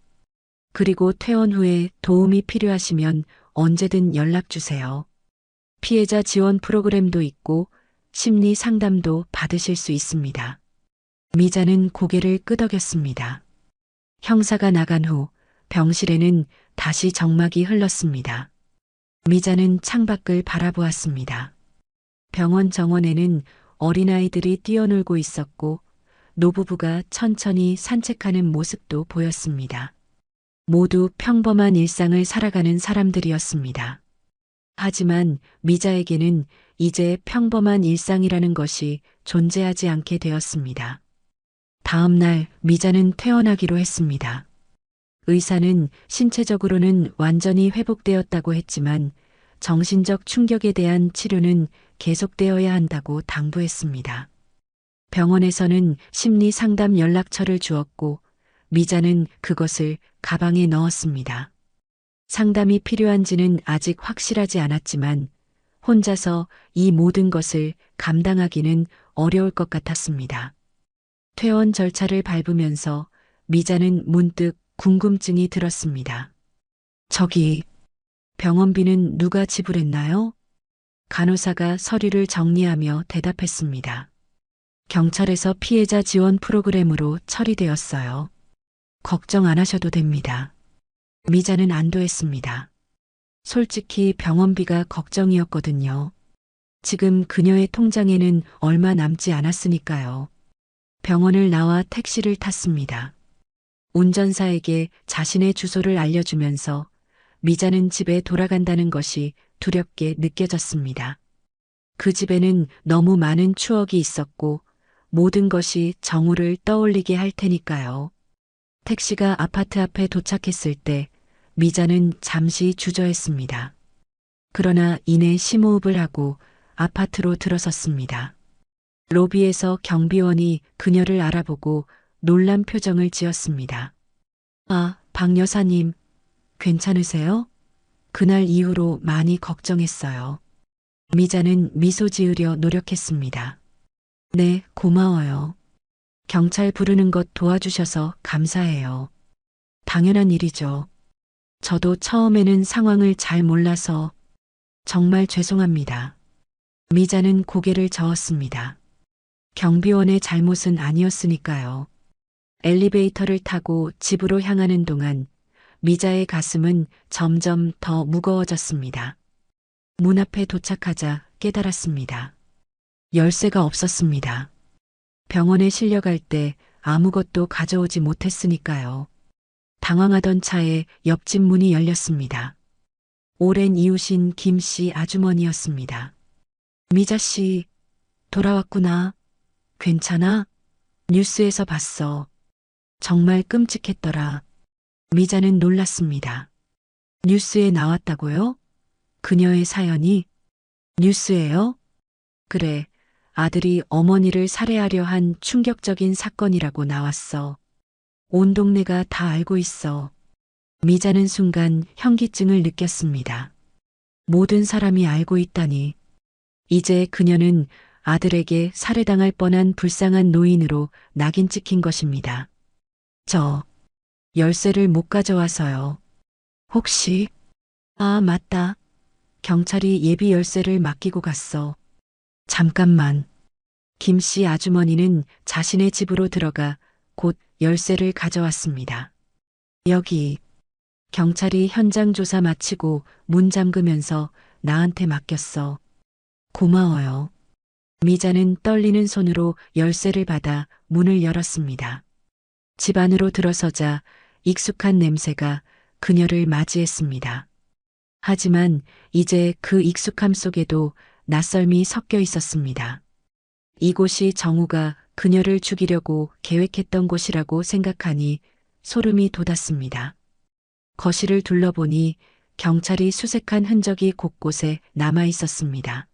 그리고 퇴원 후에 도움이 필요하시면 언제든 연락 주세요. 피해자 지원 프로그램도 있고 심리 상담도 받으실 수 있습니다. 미자는 고개를 끄덕였습니다. 형사가 나간 후 병실에는 다시 정막이 흘렀습니다. 미자는 창밖을 바라보았습니다. 병원 정원에는 어린아이들이 뛰어놀고 있었고 노부부가 천천히 산책하는 모습도 보였습니다. 모두 평범한 일상을 살아가는 사람들이었습니다. 하지만 미자에게는 이제 평범한 일상이라는 것이 존재하지 않게 되었습니다. 다음 날 미자는 퇴원하기로 했습니다. 의사는 신체적으로는 완전히 회복되었다고 했지만 정신적 충격에 대한 치료는 계속되어야 한다고 당부했습니다. 병원에서는 심리 상담 연락처를 주었고 미자는 그것을 가방에 넣었습니다. 상담이 필요한지는 아직 확실하지 않았지만 혼자서 이 모든 것을 감당하기는 어려울 것 같았습니다. 퇴원 절차를 밟으면서 미자는 문득 궁금증이 들었습니다. 병원비는 누가 지불했나요? 간호사가 서류를 정리하며 대답했습니다. 경찰에서 피해자 지원 프로그램으로 처리되었어요. 걱정 안 하셔도 됩니다. 미자는 안도했습니다. 솔직히 병원비가 걱정이었거든요. 지금 그녀의 통장에는 얼마 남지 않았으니까요. 병원을 나와 택시를 탔습니다. 운전사에게 자신의 주소를 알려주면서 미자는 집에 돌아간다는 것이 두렵게 느껴졌습니다. 그 집에는 너무 많은 추억이 있었고 모든 것이 정우를 떠올리게 할 테니까요. 택시가 아파트 앞에 도착했을 때 미자는 잠시 주저했습니다. 그러나 이내 심호흡을 하고 아파트로 들어섰습니다. 로비에서 경비원이 그녀를 알아보고 놀란 표정을 지었습니다. 아, 박 여사님, 괜찮으세요? 그날 이후로 많이 걱정했어요. 미자는 미소 지으려 노력했습니다. 네, 고마워요. 경찰 부르는 것 도와주셔서 감사해요. 당연한 일이죠. 저도 처음에는 상황을 잘 몰라서 정말 죄송합니다. 미자는 고개를 저었습니다. 경비원의 잘못은 아니었으니까요. 엘리베이터를 타고 집으로 향하는 동안 미자의 가슴은 점점 더 무거워졌습니다. 문 앞에 도착하자 깨달았습니다. 열쇠가 없었습니다. 병원에 실려갈 때 아무것도 가져오지 못했으니까요. 당황하던 차에 옆집 문이 열렸습니다. 오랜 이웃인 김 씨 아주머니였습니다. 미자 씨, 돌아왔구나. 괜찮아? 뉴스에서 봤어. 정말 끔찍했더라. 미자는 놀랐습니다. 뉴스에 나왔다고요? 그녀의 사연이? 뉴스예요? 그래, 아들이 어머니를 살해하려 한 충격적인 사건이라고 나왔어. 온 동네가 다 알고 있어. 미자는 순간 현기증을 느꼈습니다. 모든 사람이 알고 있다니. 이제 그녀는 아들에게 살해당할 뻔한 불쌍한 노인으로 낙인 찍힌 것입니다. 저 열쇠를 못 가져와서요. 혹시? 아, 맞다. 경찰이 예비 열쇠를 맡기고 갔어. 잠깐만. 김 씨 아주머니는 자신의 집으로 들어가 곧 열쇠를 가져왔습니다. 여기. 경찰이 현장 조사 마치고 문 잠그면서 나한테 맡겼어. 고마워요. 미자는 떨리는 손으로 열쇠를 받아 문을 열었습니다. 집 안으로 들어서자 익숙한 냄새가 그녀를 맞이했습니다. 하지만 이제 그 익숙함 속에도 낯설미 섞여 있었습니다. 이곳이 정우가 그녀를 죽이려고 계획했던 곳이라고 생각하니 소름이 돋았습니다. 거실을 둘러보니 경찰이 수색한 흔적이 곳곳에 남아 있었습니다.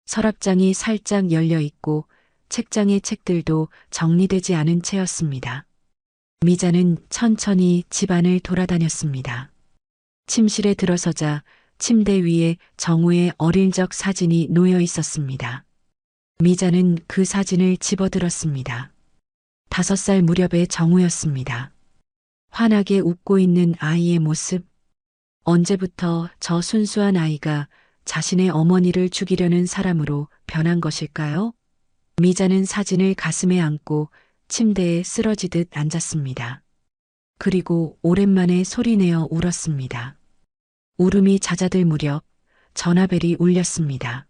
서랍장이 살짝 열려 있고 책장의 책들도 정리되지 않은 채였습니다. 미자는 천천히 집안을 돌아다녔습니다. 침실에 들어서자 침대 위에 정우의 어릴 적 사진이 놓여 있었습니다. 미자는 그 사진을 집어들었습니다. 5살 무렵의 정우였습니다. 환하게 웃고 있는 아이의 모습. 언제부터 저 순수한 아이가 자신의 어머니를 죽이려는 사람으로 변한 것일까요? 미자는 사진을 가슴에 안고 침대에 쓰러지듯 앉았습니다. 그리고 오랜만에 소리내어 울었습니다. 울음이 잦아들 무렵 전화벨이 울렸습니다.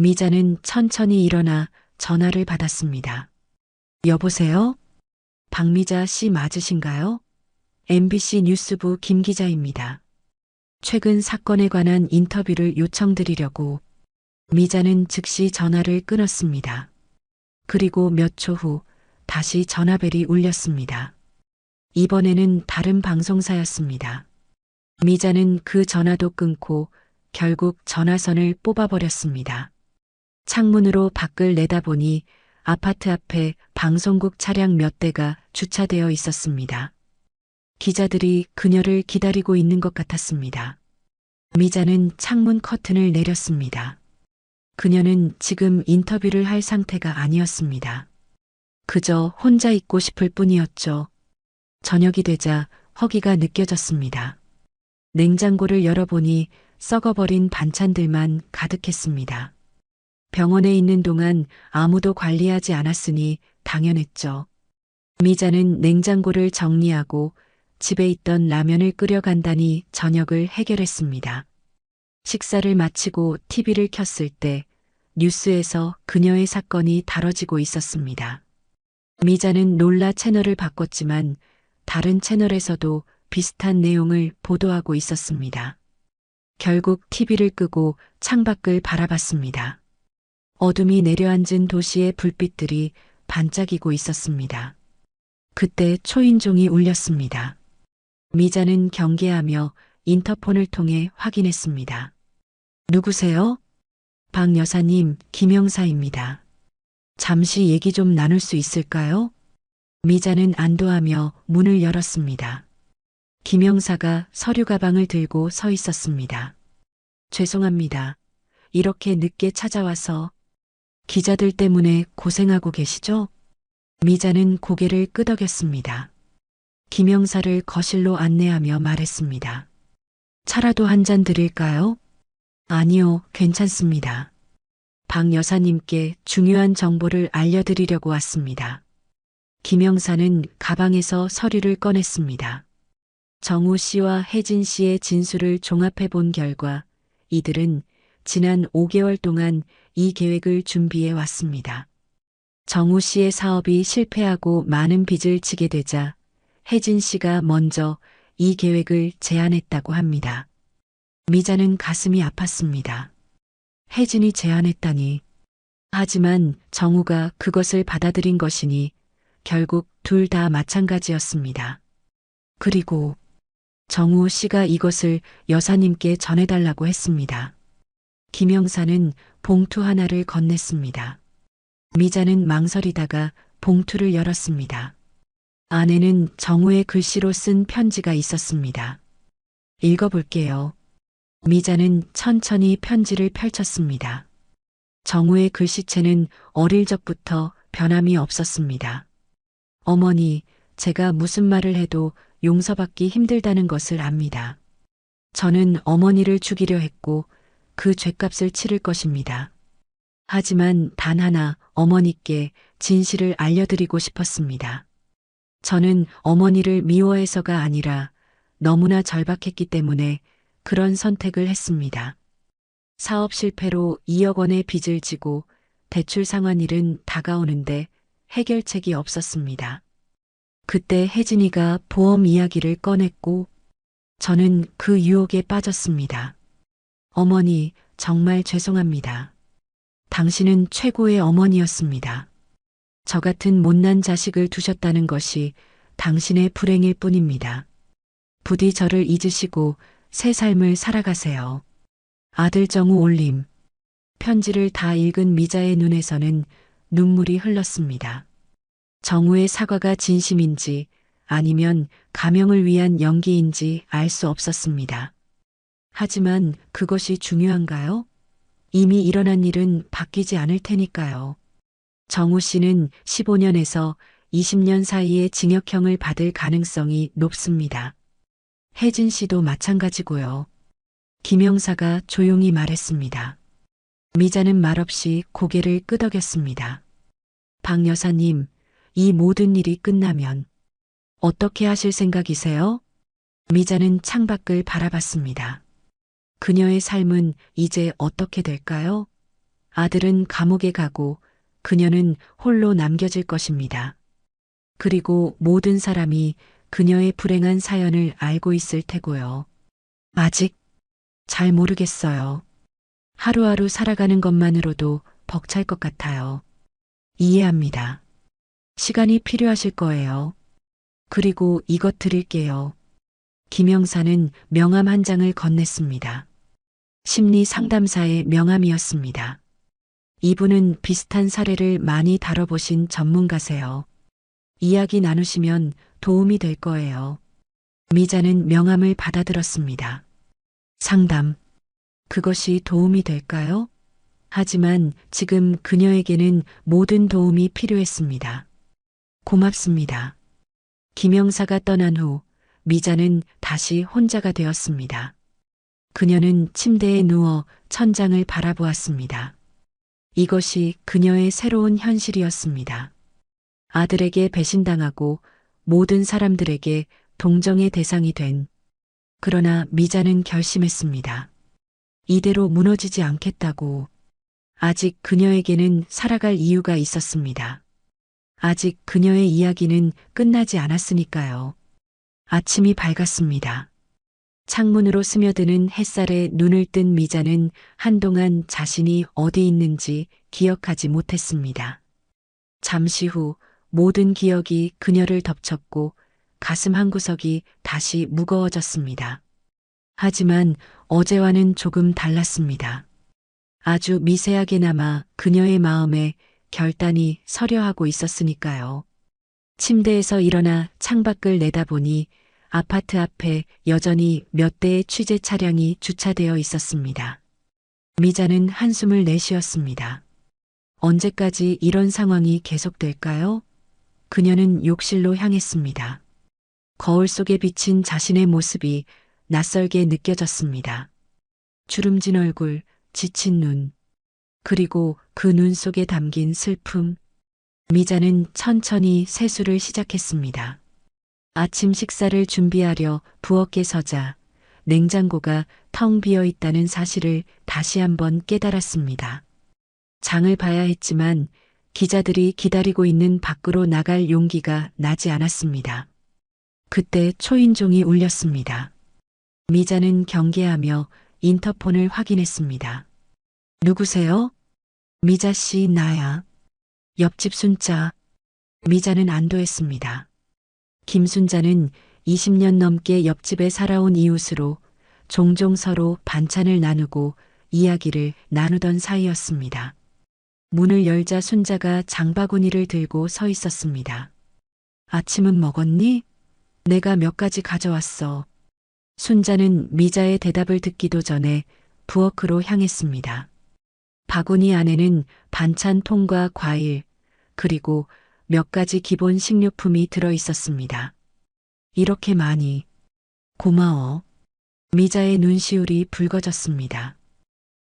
미자는 천천히 일어나 전화를 받았습니다. 여보세요? 박미자 씨 맞으신가요? MBC 뉴스부 김 기자입니다. 최근 사건에 관한 인터뷰를 요청드리려고. 미자는 즉시 전화를 끊었습니다. 그리고 몇 초 후 다시 전화벨이 울렸습니다. 이번에는 다른 방송사였습니다. 미자는 그 전화도 끊고 결국 전화선을 뽑아버렸습니다. 창문으로 밖을 내다보니 아파트 앞에 방송국 차량 몇 대가 주차되어 있었습니다. 기자들이 그녀를 기다리고 있는 것 같았습니다. 미자는 창문 커튼을 내렸습니다. 그녀는 지금 인터뷰를 할 상태가 아니었습니다. 그저 혼자 있고 싶을 뿐이었죠. 저녁이 되자 허기가 느껴졌습니다. 냉장고를 열어보니 썩어버린 반찬들만 가득했습니다. 병원에 있는 동안 아무도 관리하지 않았으니 당연했죠. 미자는 냉장고를 정리하고 집에 있던 라면을 끓여 간단히 저녁을 해결했습니다. 식사를 마치고 TV를 켰을 때 뉴스에서 그녀의 사건이 다뤄지고 있었습니다. 미자는 놀라 채널을 바꿨지만 다른 채널에서도 비슷한 내용을 보도하고 있었습니다. 결국 TV를 끄고 창밖을 바라봤습니다. 어둠이 내려앉은 도시의 불빛들이 반짝이고 있었습니다. 그때 초인종이 울렸습니다. 미자는 경계하며 인터폰을 통해 확인했습니다. 누구세요? 박 여사님, 김영사입니다. 잠시 얘기 좀 나눌 수 있을까요? 미자는 안도하며 문을 열었습니다. 김영사가 서류 가방을 들고 서 있었습니다. 죄송합니다. 이렇게 늦게 찾아와서. 기자들 때문에 고생하고 계시죠? 미자는 고개를 끄덕였습니다. 김영사를 거실로 안내하며 말했습니다. 차라도 한 잔 드릴까요? 아니요, 괜찮습니다. 박 여사님께 중요한 정보를 알려드리려고 왔습니다. 김영사는 가방에서 서류를 꺼냈습니다. 정우 씨와 혜진 씨의 진술을 종합해 본 결과 이들은 지난 5개월 동안 이 계획을 준비해 왔습니다. 정우 씨의 사업이 실패하고 많은 빚을 지게 되자 혜진 씨가 먼저 이 계획을 제안했다고 합니다. 미자는 가슴이 아팠습니다. 혜진이 제안했다니. 하지만 정우가 그것을 받아들인 것이니 결국 둘 다 마찬가지였습니다. 그리고 정우 씨가 이것을 여사님께 전해달라고 했습니다. 김영사는 봉투 하나를 건넸습니다. 미자는 망설이다가 봉투를 열었습니다. 안에는 정우의 글씨로 쓴 편지가 있었습니다. 읽어볼게요. 미자는 천천히 편지를 펼쳤습니다. 정우의 글씨체는 어릴 적부터 변함이 없었습니다. 어머니, 제가 무슨 말을 해도 용서받기 힘들다는 것을 압니다. 저는 어머니를 죽이려 했고 그 죗값을 치를 것입니다. 하지만 단 하나 어머니께 진실을 알려드리고 싶었습니다. 저는 어머니를 미워해서가 아니라 너무나 절박했기 때문에 그런 선택을 했습니다. 사업 실패로 2억 원의 빚을 지고 대출 상환일은 다가오는데 해결책이 없었습니다. 그때 혜진이가 보험 이야기를 꺼냈고 저는 그 유혹에 빠졌습니다. 어머니, 정말 죄송합니다. 당신은 최고의 어머니였습니다. 저 같은 못난 자식을 두셨다는 것이 당신의 불행일 뿐입니다. 부디 저를 잊으시고 새 삶을 살아가세요. 아들 정우 올림. 편지를 다 읽은 미자의 눈에서는 눈물이 흘렀습니다. 정우의 사과가 진심인지 아니면 가명을 위한 연기인지 알 수 없었습니다. 하지만 그것이 중요한가요? 이미 일어난 일은 바뀌지 않을 테니까요. 정우 씨는 15년에서 20년 사이에 징역형을 받을 가능성이 높습니다. 혜진 씨도 마찬가지고요. 김영사가 조용히 말했습니다. 미자는 말없이 고개를 끄덕였습니다. 박 여사님, 이 모든 일이 끝나면 어떻게 하실 생각이세요? 미자는 창밖을 바라봤습니다. 그녀의 삶은 이제 어떻게 될까요? 아들은 감옥에 가고 그녀는 홀로 남겨질 것입니다. 그리고 모든 사람이 그녀의 불행한 사연을 알고 있을 테고요. 아직 잘 모르겠어요. 하루하루 살아가는 것만으로도 벅찰 것 같아요. 이해합니다. 시간이 필요하실 거예요. 그리고 이것 드릴게요. 김영사는 명함 한 장을 건넸습니다. 심리 상담사의 명함이었습니다. 이분은 비슷한 사례를 많이 다뤄보신 전문가세요. 이야기 나누시면 도움이 될 거예요. 미자는 명함을 받아들었습니다. 상담. 그것이 도움이 될까요? 하지만 지금 그녀에게는 모든 도움이 필요했습니다. 고맙습니다. 김영사가 떠난 후 미자는 다시 혼자가 되었습니다. 그녀는 침대에 누워 천장을 바라보았습니다. 이것이 그녀의 새로운 현실이었습니다. 아들에게 배신당하고 모든 사람들에게 동정의 대상이 된. 그러나 미자는 결심했습니다. 이대로 무너지지 않겠다고. 아직 그녀에게는 살아갈 이유가 있었습니다. 아직 그녀의 이야기는 끝나지 않았으니까요. 아침이 밝았습니다. 창문으로 스며드는 햇살에 눈을 뜬 미자는 한동안 자신이 어디 있는지 기억하지 못했습니다. 잠시 후 모든 기억이 그녀를 덮쳤고 가슴 한구석이 다시 무거워졌습니다. 하지만 어제와는 조금 달랐습니다. 아주 미세하게나마 그녀의 마음에 결단이 서려하고 있었으니까요. 침대에서 일어나 창밖을 내다보니 아파트 앞에 여전히 몇 대의 취재 차량이 주차되어 있었습니다. 미자는 한숨을 내쉬었습니다. 언제까지 이런 상황이 계속될까요? 그녀는 욕실로 향했습니다. 거울 속에 비친 자신의 모습이 낯설게 느껴졌습니다. 주름진 얼굴, 지친 눈, 그리고 그 눈 속에 담긴 슬픔. 미자는 천천히 세수를 시작했습니다. 아침 식사를 준비하려 부엌에 서자 냉장고가 텅 비어 있다는 사실을 다시 한번 깨달았습니다. 장을 봐야 했지만 기자들이 기다리고 있는 밖으로 나갈 용기가 나지 않았습니다. 그때 초인종이 울렸습니다. 미자는 경계하며 인터폰을 확인했습니다. 누구세요? 미자 씨, 나야. 옆집 순자. 미자는 안도했습니다. 김순자는 20년 넘게 옆집에 살아온 이웃으로 종종 서로 반찬을 나누고 이야기를 나누던 사이였습니다. 문을 열자 순자가 장바구니를 들고 서 있었습니다. 아침은 먹었니? 내가 몇 가지 가져왔어. 순자는 미자의 대답을 듣기도 전에 부엌으로 향했습니다. 바구니 안에는 반찬통과 과일, 그리고 몇 가지 기본 식료품이 들어 있었습니다. 이렇게 많이. 고마워. 미자의 눈시울이 붉어졌습니다.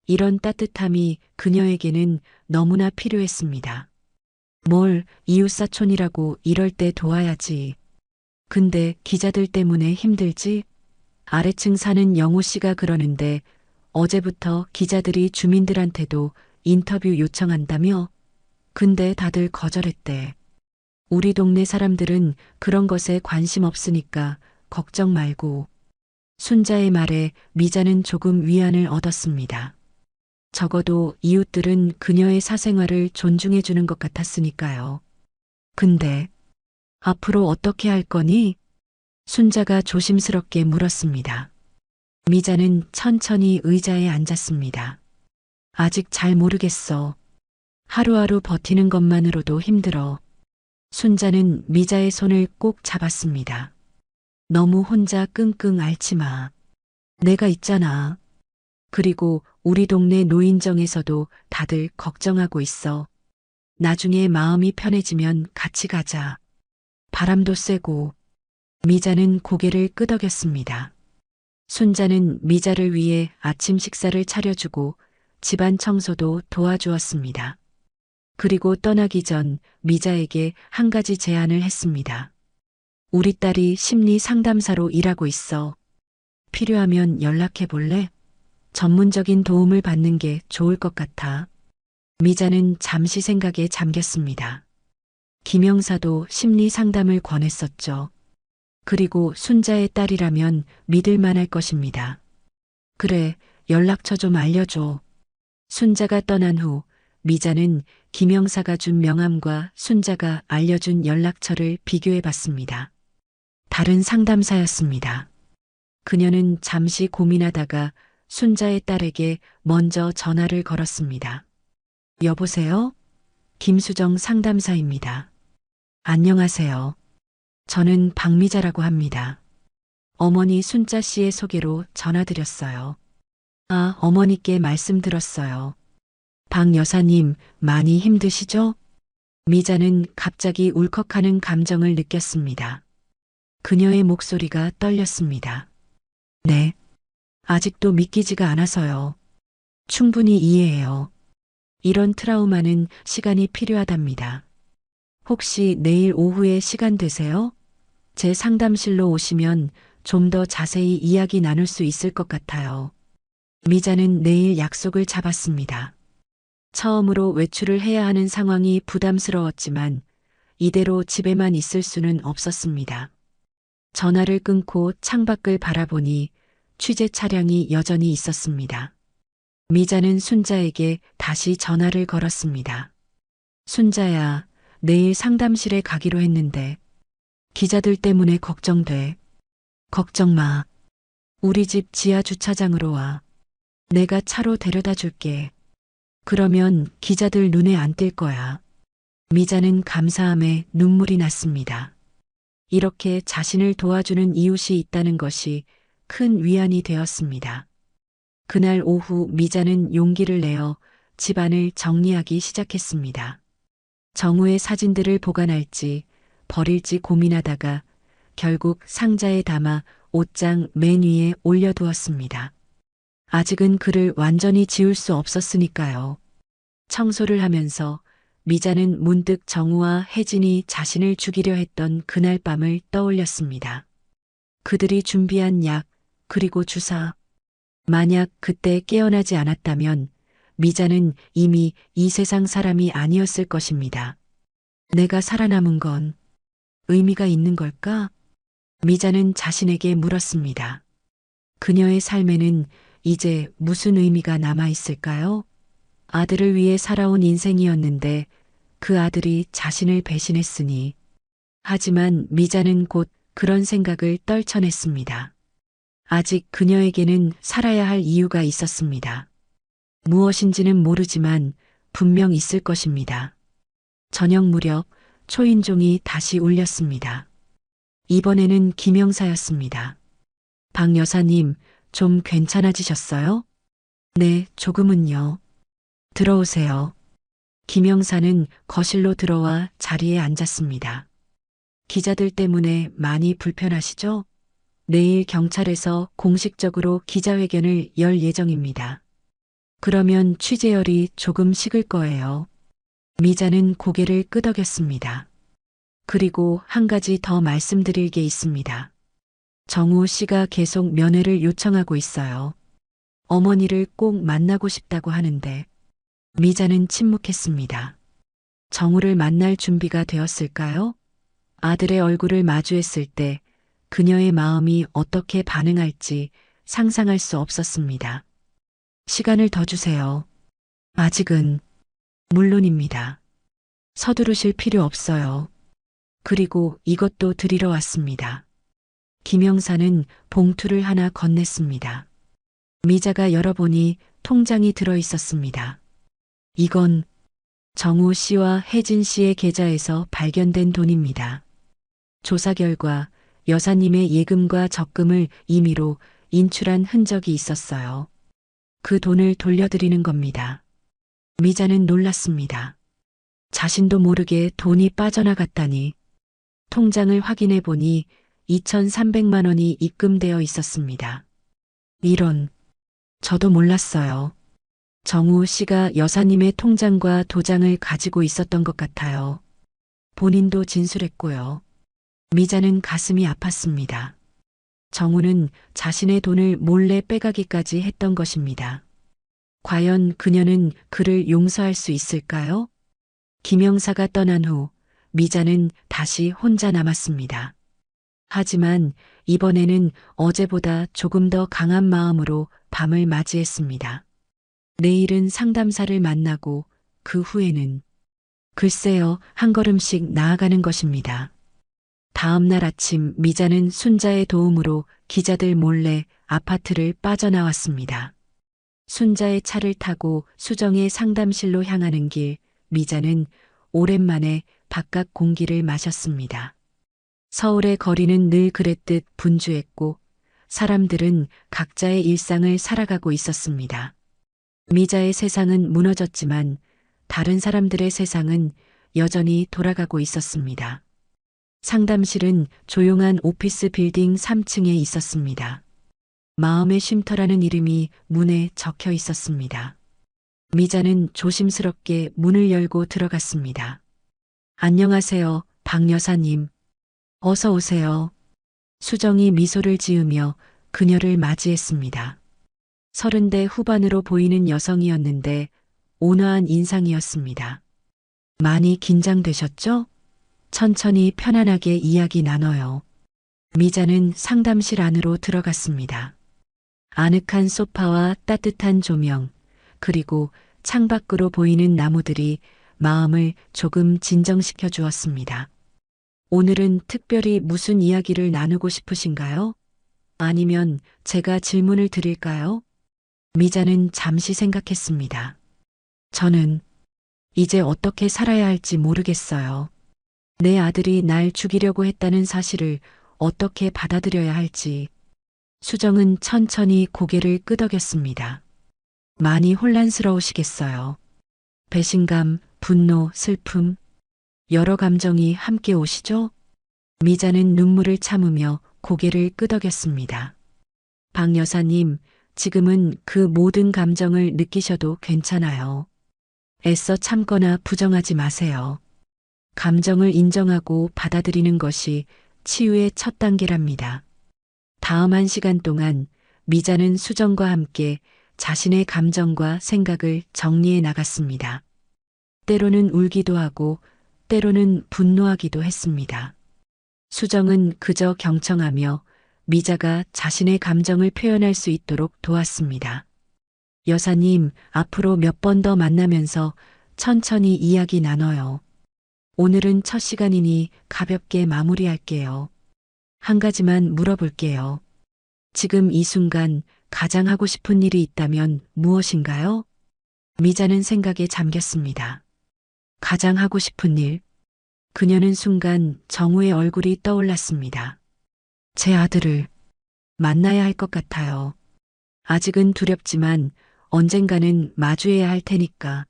이런 따뜻함이 그녀에게는 너무나 필요했습니다. 뭘, 이웃사촌이라고 이럴 때 도와야지. 근데 기자들 때문에 힘들지? 아래층 사는 영호 씨가 그러는데 어제부터 기자들이 주민들한테도 인터뷰 요청한다며? 근데 다들 거절했대. 우리 동네 사람들은 그런 것에 관심 없으니까 걱정 말고. 순자의 말에 미자는 조금 위안을 얻었습니다. 적어도 이웃들은 그녀의 사생활을 존중해 주는 것 같았으니까요. 근데 앞으로 어떻게 할 거니? 순자가 조심스럽게 물었습니다. 미자는 천천히 의자에 앉았습니다. 아직 잘 모르겠어. 하루하루 버티는 것만으로도 힘들어. 순자는 미자의 손을 꼭 잡았습니다. 너무 혼자 끙끙 앓지 마. 내가 있잖아. 그리고 우리 동네 노인정에서도 다들 걱정하고 있어. 나중에 마음이 편해지면 같이 가자. 바람도 쐬고. 미자는 고개를 끄덕였습니다. 순자는 미자를 위해 아침 식사를 차려주고 집안 청소도 도와주었습니다. 그리고 떠나기 전 미자에게 한 가지 제안을 했습니다. 우리 딸이 심리 상담사로 일하고 있어. 필요하면 연락해 볼래? 전문적인 도움을 받는 게 좋을 것 같아. 미자는 잠시 생각에 잠겼습니다. 김영사도 심리 상담을 권했었죠. 그리고 순자의 딸이라면 믿을 만할 것입니다. 그래, 연락처 좀 알려줘. 순자가 떠난 후 미자는 김영사가 준 명함과 순자가 알려준 연락처를 비교해 봤습니다. 다른 상담사였습니다. 그녀는 잠시 고민하다가 순자의 딸에게 먼저 전화를 걸었습니다. 여보세요? 김수정 상담사입니다. 안녕하세요. 저는 박미자라고 합니다. 어머니 순자 씨의 소개로 전화드렸어요. 아, 어머니께 말씀 들었어요. 박 여사님, 많이 힘드시죠? 미자는 갑자기 울컥하는 감정을 느꼈습니다. 그녀의 목소리가 떨렸습니다. 네. 아직도 믿기지가 않아서요. 충분히 이해해요. 이런 트라우마는 시간이 필요하답니다. 혹시 내일 오후에 시간 되세요? 제 상담실로 오시면 좀 더 자세히 이야기 나눌 수 있을 것 같아요. 미자는 내일 약속을 잡았습니다. 처음으로 외출을 해야 하는 상황이 부담스러웠지만 이대로 집에만 있을 수는 없었습니다. 전화를 끊고 창밖을 바라보니 취재 차량이 여전히 있었습니다. 미자는 순자에게 다시 전화를 걸었습니다. 순자야, 내일 상담실에 가기로 했는데 기자들 때문에 걱정돼. 걱정 마. 우리 집 지하 주차장으로 와. 내가 차로 데려다 줄게. 그러면 기자들 눈에 안 띌 거야. 미자는 감사함에 눈물이 났습니다. 이렇게 자신을 도와주는 이웃이 있다는 것이 큰 위안이 되었습니다. 그날 오후 미자는 용기를 내어 집안을 정리하기 시작했습니다. 정우의 사진들을 보관할지 버릴지 고민하다가 결국 상자에 담아 옷장 맨 위에 올려두었습니다. 아직은 그를 완전히 지울 수 없었으니까요. 청소를 하면서 미자는 문득 정우와 혜진이 자신을 죽이려 했던 그날 밤을 떠올렸습니다. 그들이 준비한 약, 그리고 주사. 만약 그때 깨어나지 않았다면 미자는 이미 이 세상 사람이 아니었을 것입니다. 내가 살아남은 건 의미가 있는 걸까? 미자는 자신에게 물었습니다. 그녀의 삶에는 이제 무슨 의미가 남아 있을까요? 아들을 위해 살아온 인생이었는데 그 아들이 자신을 배신했으니. 하지만 미자는 곧 그런 생각을 떨쳐냈습니다. 아직 그녀에게는 살아야 할 이유가 있었습니다. 무엇인지는 모르지만 분명 있을 것입니다. 저녁 무렵 초인종이 다시 울렸습니다. 이번에는 김영사였습니다. 박 여사님, 좀 괜찮아지셨어요? 네, 조금은요. 들어오세요. 김영사는 거실로 들어와 자리에 앉았습니다. 기자들 때문에 많이 불편하시죠? 내일 경찰에서 공식적으로 기자회견을 열 예정입니다. 그러면 취재열이 조금 식을 거예요. 미자는 고개를 끄덕였습니다. 그리고 한 가지 더 말씀드릴 게 있습니다. 정우 씨가 계속 면회를 요청하고 있어요. 어머니를 꼭 만나고 싶다고 하는데. 미자는 침묵했습니다. 정우를 만날 준비가 되었을까요? 아들의 얼굴을 마주했을 때 그녀의 마음이 어떻게 반응할지 상상할 수 없었습니다. 시간을 더 주세요. 아직은. 물론입니다. 서두르실 필요 없어요. 그리고 이것도 드리러 왔습니다. 김영사는 봉투를 하나 건넸습니다. 미자가 열어보니 통장이 들어 있었습니다. 이건 정우 씨와 혜진 씨의 계좌에서 발견된 돈입니다. 조사 결과 여사님의 예금과 적금을 임의로 인출한 흔적이 있었어요. 그 돈을 돌려드리는 겁니다. 미자는 놀랐습니다. 자신도 모르게 돈이 빠져나갔다니. 통장을 확인해 보니 2,300만 원이 입금되어 있었습니다. 이런, 저도 몰랐어요. 정우 씨가 여사님의 통장과 도장을 가지고 있었던 것 같아요. 본인도 진술했고요. 미자는 가슴이 아팠습니다. 정우는 자신의 돈을 몰래 빼가기까지 했던 것입니다. 과연 그녀는 그를 용서할 수 있을까요? 김영사가 떠난 후 미자는 다시 혼자 남았습니다. 하지만 이번에는 어제보다 조금 더 강한 마음으로 밤을 맞이했습니다. 내일은 상담사를 만나고 그 후에는 글쎄요, 한 걸음씩 나아가는 것입니다. 다음 날 아침 미자는 순자의 도움으로 기자들 몰래 아파트를 빠져나왔습니다. 순자의 차를 타고 수정의 상담실로 향하는 길, 미자는 오랜만에 바깥 공기를 마셨습니다. 서울의 거리는 늘 그랬듯 분주했고 사람들은 각자의 일상을 살아가고 있었습니다. 미자의 세상은 무너졌지만 다른 사람들의 세상은 여전히 돌아가고 있었습니다. 상담실은 조용한 오피스 빌딩 3층에 있었습니다. 마음의 쉼터라는 이름이 문에 적혀 있었습니다. 미자는 조심스럽게 문을 열고 들어갔습니다. 안녕하세요, 박 여사님. 어서 오세요. 수정이 미소를 지으며 그녀를 맞이했습니다. 30대 후반으로 보이는 여성이었는데 온화한 인상이었습니다. 많이 긴장되셨죠? 천천히 편안하게 이야기 나눠요. 미자는 상담실 안으로 들어갔습니다. 아늑한 소파와 따뜻한 조명, 그리고 창밖으로 보이는 나무들이 마음을 조금 진정시켜 주었습니다. 오늘은 특별히 무슨 이야기를 나누고 싶으신가요? 아니면 제가 질문을 드릴까요? 미자는 잠시 생각했습니다. 저는 이제 어떻게 살아야 할지 모르겠어요. 내 아들이 날 죽이려고 했다는 사실을 어떻게 받아들여야 할지. 수정은 천천히 고개를 끄덕였습니다. 많이 혼란스러우시겠어요. 배신감, 분노, 슬픔, 여러 감정이 함께 오시죠? 미자는 눈물을 참으며 고개를 끄덕였습니다. 박 여사님, 지금은 그 모든 감정을 느끼셔도 괜찮아요. 애써 참거나 부정하지 마세요. 감정을 인정하고 받아들이는 것이 치유의 첫 단계랍니다. 다음 1시간 동안 미자는 수정과 함께 자신의 감정과 생각을 정리해 나갔습니다. 때로는 울기도 하고 때로는 분노하기도 했습니다. 수정은 그저 경청하며 미자가 자신의 감정을 표현할 수 있도록 도왔습니다. 여사님, 앞으로 몇 번 더 만나면서 천천히 이야기 나눠요. 오늘은 첫 시간이니 가볍게 마무리할게요. 한 가지만 물어볼게요. 지금 이 순간 가장 하고 싶은 일이 있다면 무엇인가요? 미자는 생각에 잠겼습니다. 가장 하고 싶은 일. 그녀는 순간 정우의 얼굴이 떠올랐습니다. 제 아들을 만나야 할 것 같아요. 아직은 두렵지만 언젠가는 마주해야 할 테니까.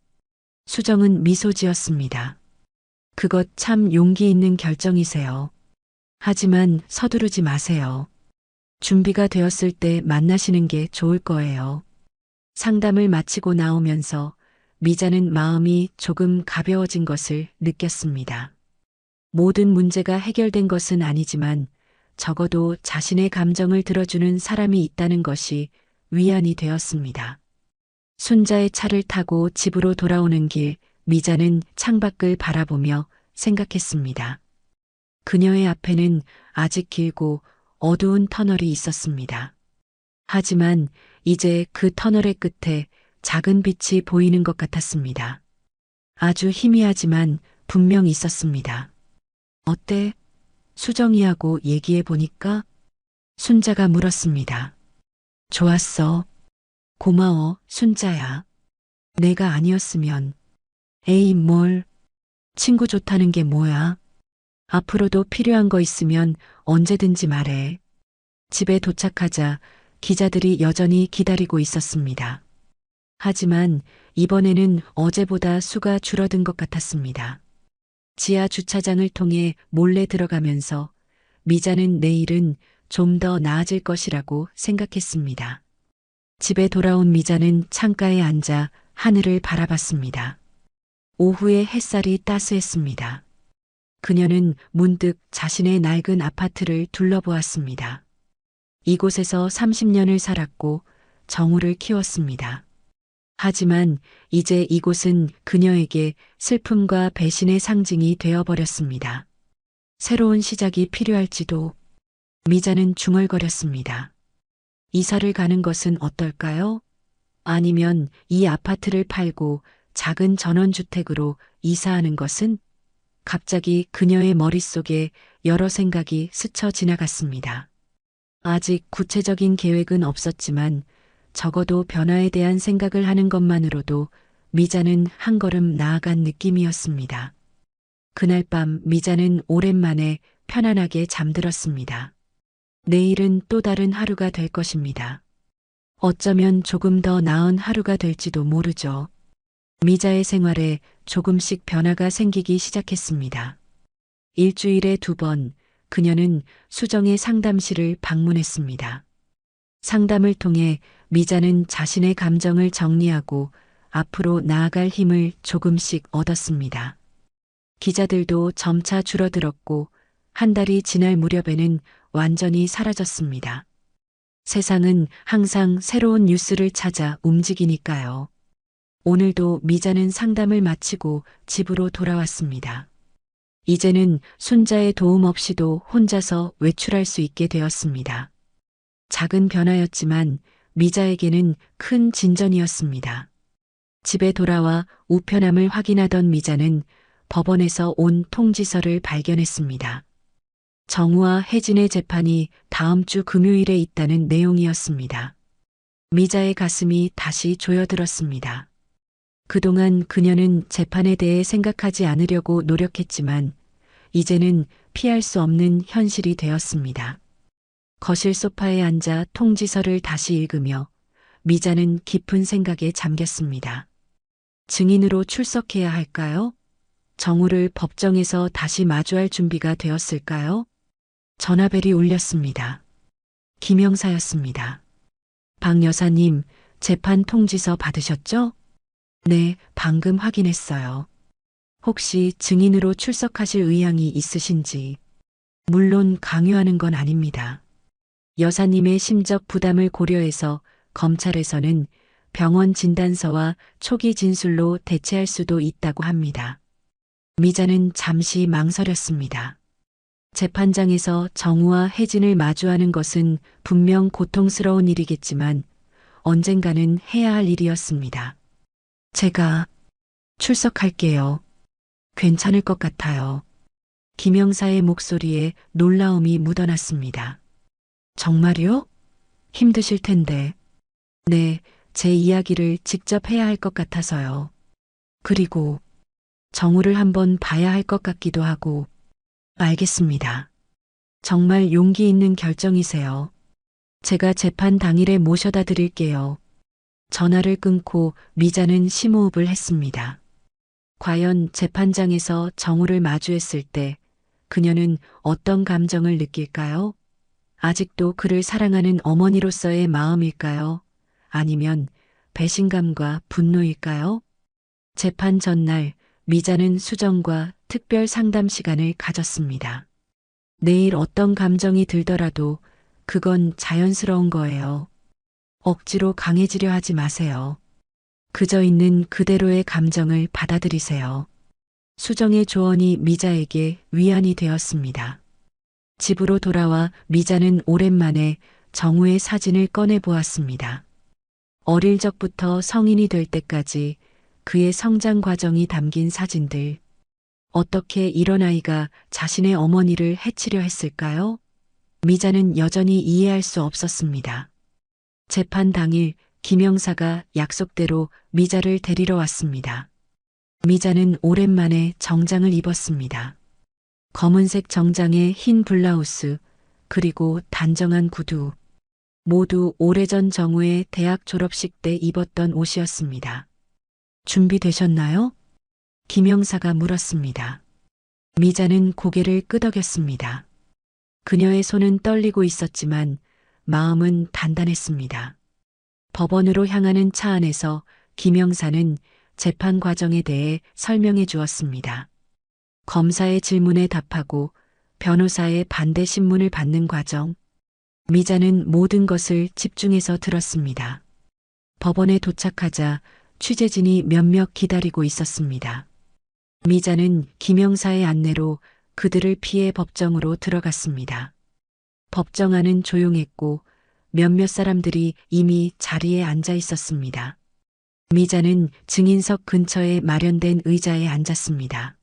수정은 미소 지었습니다. 그것 참 용기 있는 결정이세요. 하지만 서두르지 마세요. 준비가 되었을 때 만나시는 게 좋을 거예요. 상담을 마치고 나오면서 미자는 마음이 조금 가벼워진 것을 느꼈습니다. 모든 문제가 해결된 것은 아니지만 적어도 자신의 감정을 들어주는 사람이 있다는 것이 위안이 되었습니다. 순자의 차를 타고 집으로 돌아오는 길, 미자는 창밖을 바라보며 생각했습니다. 그녀의 앞에는 아직 길고 어두운 터널이 있었습니다. 하지만 이제 그 터널의 끝에 작은 빛이 보이는 것 같았습니다. 아주 희미하지만 분명 있었습니다. 어때? 수정이하고 얘기해 보니까? 순자가 물었습니다. 좋았어. 고마워, 순자야. 내가 아니었으면. 에이, 뭘. 친구 좋다는 게 뭐야? 앞으로도 필요한 거 있으면 언제든지 말해. 집에 도착하자 기자들이 여전히 기다리고 있었습니다. 하지만 이번에는 어제보다 수가 줄어든 것 같았습니다. 지하 주차장을 통해 몰래 들어가면서 미자는 내일은 좀 더 나아질 것이라고 생각했습니다. 집에 돌아온 미자는 창가에 앉아 하늘을 바라봤습니다. 오후의 햇살이 따스했습니다. 그녀는 문득 자신의 낡은 아파트를 둘러보았습니다. 이곳에서 30년을 살았고 정우를 키웠습니다. 하지만 이제 이곳은 그녀에게 슬픔과 배신의 상징이 되어버렸습니다. 새로운 시작이 필요할지도. 미자는 중얼거렸습니다. 이사를 가는 것은 어떨까요? 아니면 이 아파트를 팔고 작은 전원주택으로 이사하는 것은? 갑자기 그녀의 머릿속에 여러 생각이 스쳐 지나갔습니다. 아직 구체적인 계획은 없었지만 적어도 변화에 대한 생각을 하는 것만으로도 미자는 한 걸음 나아간 느낌이었습니다. 그날 밤 미자는 오랜만에 편안하게 잠들었습니다. 내일은 또 다른 하루가 될 것입니다. 어쩌면 조금 더 나은 하루가 될지도 모르죠. 미자의 생활에 조금씩 변화가 생기기 시작했습니다. 일주일에 2번 그녀는 수정의 상담실을 방문했습니다. 상담을 통해 미자는 자신의 감정을 정리하고 앞으로 나아갈 힘을 조금씩 얻었습니다. 기자들도 점차 줄어들었고 한 달이 지날 무렵에는 완전히 사라졌습니다. 세상은 항상 새로운 뉴스를 찾아 움직이니까요. 오늘도 미자는 상담을 마치고 집으로 돌아왔습니다. 이제는 순자의 도움 없이도 혼자서 외출할 수 있게 되었습니다. 작은 변화였지만 미자에게는 큰 진전이었습니다. 집에 돌아와 우편함을 확인하던 미자는 법원에서 온 통지서를 발견했습니다. 정우와 혜진의 재판이 다음 주 금요일에 있다는 내용이었습니다. 미자의 가슴이 다시 조여들었습니다. 그동안 그녀는 재판에 대해 생각하지 않으려고 노력했지만 이제는 피할 수 없는 현실이 되었습니다. 거실 소파에 앉아 통지서를 다시 읽으며 미자는 깊은 생각에 잠겼습니다. 증인으로 출석해야 할까요? 정우를 법정에서 다시 마주할 준비가 되었을까요? 전화벨이 울렸습니다. 김영사였습니다. 박 여사님, 재판 통지서 받으셨죠? 네, 방금 확인했어요. 혹시 증인으로 출석하실 의향이 있으신지? 물론 강요하는 건 아닙니다. 여사님의 심적 부담을 고려해서 검찰에서는 병원 진단서와 초기 진술로 대체할 수도 있다고 합니다. 미자는 잠시 망설였습니다. 재판장에서 정우와 혜진을 마주하는 것은 분명 고통스러운 일이겠지만 언젠가는 해야 할 일이었습니다. 제가 출석할게요. 괜찮을 것 같아요. 김영사의 목소리에 놀라움이 묻어났습니다. 정말요? 힘드실 텐데. 네, 제 이야기를 직접 해야 할 것 같아서요. 그리고 정우를 한번 봐야 할 것 같기도 하고. 알겠습니다. 정말 용기 있는 결정이세요. 제가 재판 당일에 모셔다 드릴게요. 전화를 끊고 미자는 심호흡을 했습니다. 과연 재판장에서 정우를 마주했을 때 그녀는 어떤 감정을 느낄까요? 아직도 그를 사랑하는 어머니로서의 마음일까요? 아니면 배신감과 분노일까요? 재판 전날 미자는 수정과 특별 상담 시간을 가졌습니다. 내일 어떤 감정이 들더라도 그건 자연스러운 거예요. 억지로 강해지려 하지 마세요. 그저 있는 그대로의 감정을 받아들이세요. 수정의 조언이 미자에게 위안이 되었습니다. 집으로 돌아와 미자는 오랜만에 정우의 사진을 꺼내 보았습니다. 어릴 적부터 성인이 될 때까지 그의 성장 과정이 담긴 사진들. 어떻게 이런 아이가 자신의 어머니를 해치려 했을까요? 미자는 여전히 이해할 수 없었습니다. 재판 당일 김영사가 약속대로 미자를 데리러 왔습니다. 미자는 오랜만에 정장을 입었습니다. 검은색 정장에 흰 블라우스, 그리고 단정한 구두. 모두 오래전 정우의 대학 졸업식 때 입었던 옷이었습니다. 준비되셨나요? 김영사가 물었습니다. 미자는 고개를 끄덕였습니다. 그녀의 손은 떨리고 있었지만 마음은 단단했습니다. 법원으로 향하는 차 안에서 김영사는 재판 과정에 대해 설명해 주었습니다. 검사의 질문에 답하고 변호사의 반대 신문을 받는 과정. 미자는 모든 것을 집중해서 들었습니다. 법원에 도착하자 취재진이 몇몇 기다리고 있었습니다. 미자는 김영사의 안내로 그들을 피해 법정으로 들어갔습니다. 법정 안은 조용했고 몇몇 사람들이 이미 자리에 앉아 있었습니다. 미자는 증인석 근처에 마련된 의자에 앉았습니다.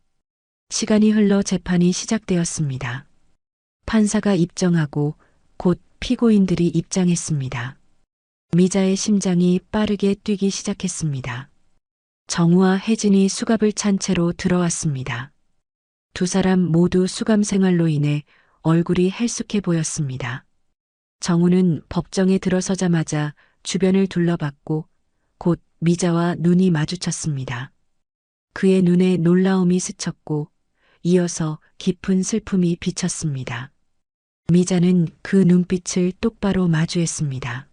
시간이 흘러 재판이 시작되었습니다. 판사가 입정하고 곧 피고인들이 입장했습니다. 미자의 심장이 빠르게 뛰기 시작했습니다. 정우와 혜진이 수갑을 찬 채로 들어왔습니다. 두 사람 모두 수감 생활로 인해 얼굴이 헬쑥해 보였습니다. 정우는 법정에 들어서자마자 주변을 둘러봤고 곧 미자와 눈이 마주쳤습니다. 그의 눈에 놀라움이 스쳤고 이어서 깊은 슬픔이 비쳤습니다. 미자는 그 눈빛을 똑바로 마주했습니다.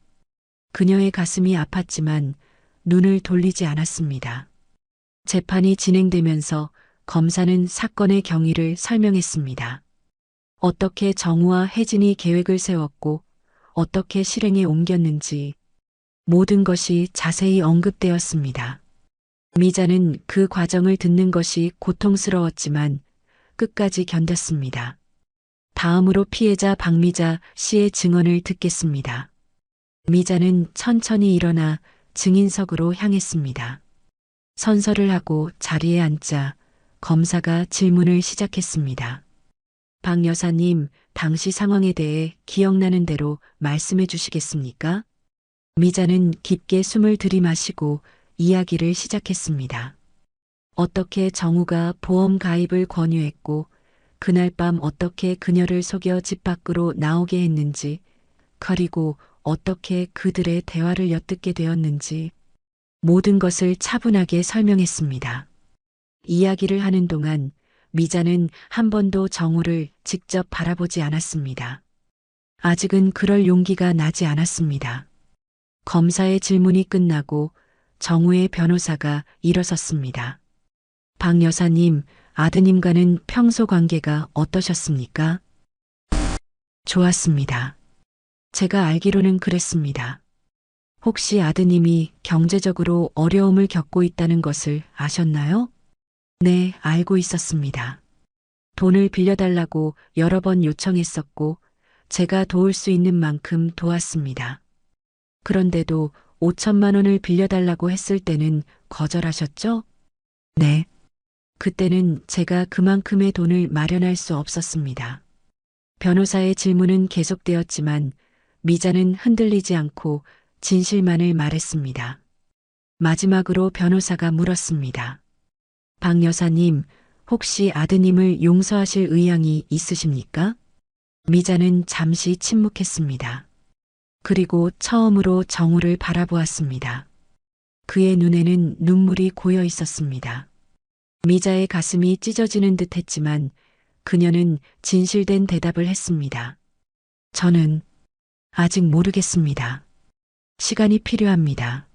그녀의 가슴이 아팠지만 눈을 돌리지 않았습니다. 재판이 진행되면서 검사는 사건의 경위를 설명했습니다. 어떻게 정우와 혜진이 계획을 세웠고 어떻게 실행에 옮겼는지 모든 것이 자세히 언급되었습니다. 미자는 그 과정을 듣는 것이 고통스러웠지만 끝까지 견뎠습니다. 다음으로 피해자 박미자 씨의 증언을 듣겠습니다. 미자는 천천히 일어나 증인석으로 향했습니다. 선서를 하고 자리에 앉자 검사가 질문을 시작했습니다. 박 여사님, 당시 상황에 대해 기억나는 대로 말씀해 주시겠습니까? 미자는 깊게 숨을 들이마시고 이야기를 시작했습니다. 어떻게 정우가 보험 가입을 권유했고 그날 밤 어떻게 그녀를 속여 집 밖으로 나오게 했는지, 그리고 어떻게 그들의 대화를 엿듣게 되었는지 모든 것을 차분하게 설명했습니다. 이야기를 하는 동안 미자는 한 번도 정우를 직접 바라보지 않았습니다. 아직은 그럴 용기가 나지 않았습니다. 검사의 질문이 끝나고 정우의 변호사가 일어섰습니다. 박 여사님, 아드님과는 평소 관계가 어떠셨습니까? 좋았습니다. 제가 알기로는 그랬습니다. 혹시 아드님이 경제적으로 어려움을 겪고 있다는 것을 아셨나요? 네, 알고 있었습니다. 돈을 빌려달라고 여러 번 요청했었고 제가 도울 수 있는 만큼 도왔습니다. 그런데도 5천만 원을 빌려달라고 했을 때는 거절하셨죠? 네. 그때는 제가 그만큼의 돈을 마련할 수 없었습니다. 변호사의 질문은 계속되었지만 미자는 흔들리지 않고 진실만을 말했습니다. 마지막으로 변호사가 물었습니다. 박 여사님, 혹시 아드님을 용서하실 의향이 있으십니까? 미자는 잠시 침묵했습니다. 그리고 처음으로 정우를 바라보았습니다. 그의 눈에는 눈물이 고여 있었습니다. 미자의 가슴이 찢어지는 듯 했지만 그녀는 진실된 대답을 했습니다. 저는 아직 모르겠습니다. 시간이 필요합니다.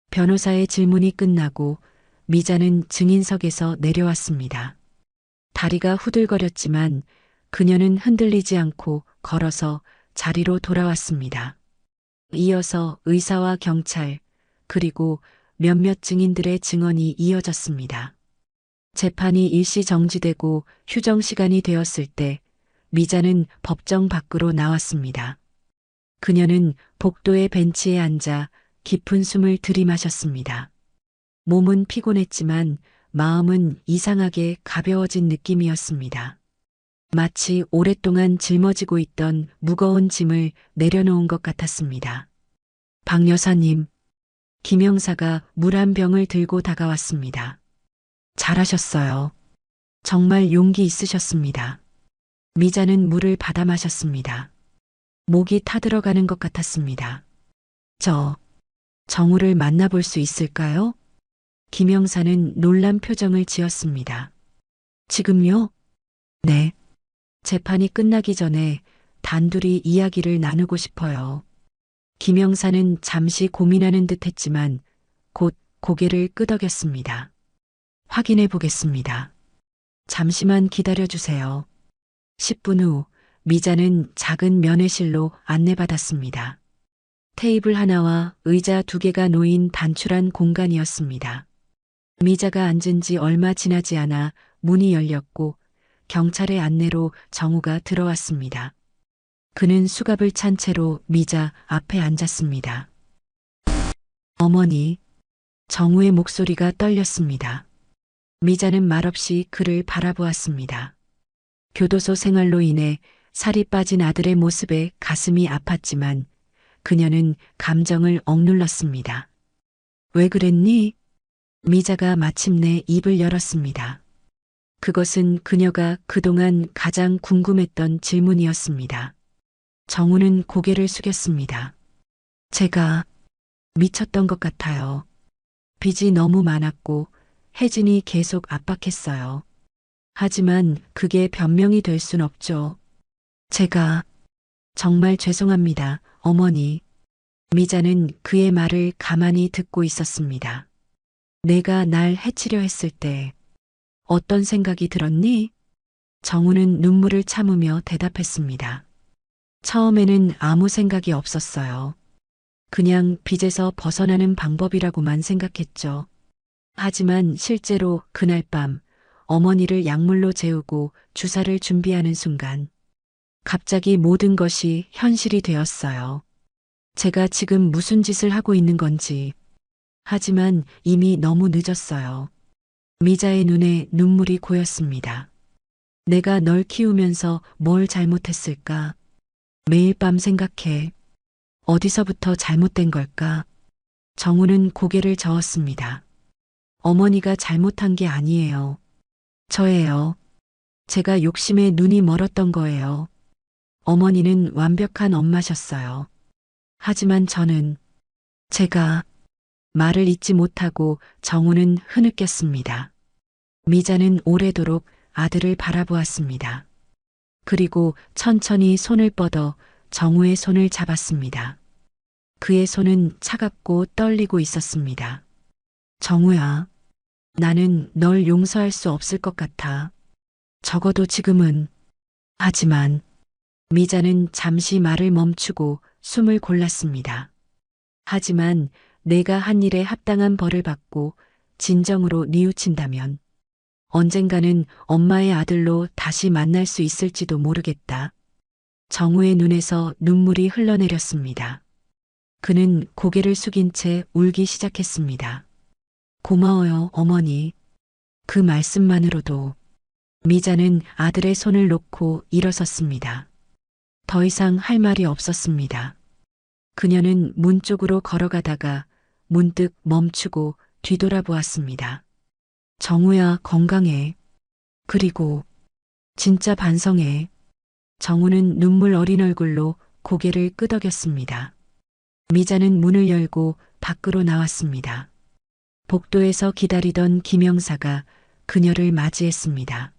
변호사의 질문이 끝나고 미자는 증인석에서 내려왔습니다. 다리가 후들거렸지만 그녀는 흔들리지 않고 걸어서 자리로 돌아왔습니다. 이어서 의사와 경찰, 그리고 몇몇 증인들의 증언이 이어졌습니다. 재판이 일시 정지되고 휴정 시간이 되었을 때 미자는 법정 밖으로 나왔습니다. 그녀는 복도의 벤치에 앉아 깊은 숨을 들이마셨습니다. 몸은 피곤했지만 마음은 이상하게 가벼워진 느낌이었습니다. 마치 오랫동안 짊어지고 있던 무거운 짐을 내려놓은 것 같았습니다. 박 여사님, 김 형사가 물 한 병을 들고 다가왔습니다. 잘하셨어요. 정말 용기 있으셨습니다. 미자는 물을 받아 마셨습니다. 목이 타들어가는 것 같았습니다. 정우를 만나볼 수 있을까요? 김 형사는 놀란 표정을 지었습니다. 지금요? 네. 재판이 끝나기 전에 단둘이 이야기를 나누고 싶어요. 김 형사는 잠시 고민하는 듯 했지만 곧 고개를 끄덕였습니다. 확인해 보겠습니다. 잠시만 기다려 주세요. 10분 후 미자는 작은 면회실로 안내받았습니다. 테이블 하나와 의자 2개가 놓인 단출한 공간이었습니다. 미자가 앉은 지 얼마 지나지 않아 문이 열렸고 경찰의 안내로 정우가 들어왔습니다. 그는 수갑을 찬 채로 미자 앞에 앉았습니다. 어머니, 정우의 목소리가 떨렸습니다. 미자는 말없이 그를 바라보았습니다. 교도소 생활로 인해 살이 빠진 아들의 모습에 가슴이 아팠지만 그녀는 감정을 억눌렀습니다. 왜 그랬니? 미자가 마침내 입을 열었습니다. 그것은 그녀가 그동안 가장 궁금했던 질문이었습니다. 정우는 고개를 숙였습니다. 제가 미쳤던 것 같아요. 빚이 너무 많았고 혜진이 계속 압박했어요. 하지만 그게 변명이 될 순 없죠. 제가 정말 죄송합니다, 어머니. 미자는 그의 말을 가만히 듣고 있었습니다. 내가 날 해치려 했을 때 어떤 생각이 들었니? 정우는 눈물을 참으며 대답했습니다. 처음에는 아무 생각이 없었어요. 그냥 빚에서 벗어나는 방법이라고만 생각했죠. 하지만 실제로 그날 밤 어머니를 약물로 재우고 주사를 준비하는 순간 갑자기 모든 것이 현실이 되었어요. 제가 지금 무슨 짓을 하고 있는 건지. 하지만 이미 너무 늦었어요. 미자의 눈에 눈물이 고였습니다. 내가 널 키우면서 뭘 잘못했을까? 매일 밤 생각해. 어디서부터 잘못된 걸까? 정우는 고개를 저었습니다. 어머니가 잘못한 게 아니에요. 저예요. 제가 욕심에 눈이 멀었던 거예요. 어머니는 완벽한 엄마셨어요. 하지만 저는 제가 말을 잇지 못하고 정우는 흐느꼈습니다. 미자는 오래도록 아들을 바라보았습니다. 그리고 천천히 손을 뻗어 정우의 손을 잡았습니다. 그의 손은 차갑고 떨리고 있었습니다. 정우야, 나는 널 용서할 수 없을 것 같아. 적어도 지금은. 하지만 미자는 잠시 말을 멈추고 숨을 골랐습니다. 하지만 내가 한 일에 합당한 벌을 받고 진정으로 뉘우친다면 언젠가는 엄마의 아들로 다시 만날 수 있을지도 모르겠다. 정우의 눈에서 눈물이 흘러내렸습니다. 그는 고개를 숙인 채 울기 시작했습니다. 고마워요, 어머니. 그 말씀만으로도. 미자는 아들의 손을 놓고 일어섰습니다. 더 이상 할 말이 없었습니다. 그녀는 문 쪽으로 걸어가다가 문득 멈추고 뒤돌아보았습니다. 정우야, 건강해. 그리고 진짜 반성해. 정우는 눈물 어린 얼굴로 고개를 끄덕였습니다. 미자는 문을 열고 밖으로 나왔습니다. 복도에서 기다리던 김영사가 그녀를 맞이했습니다.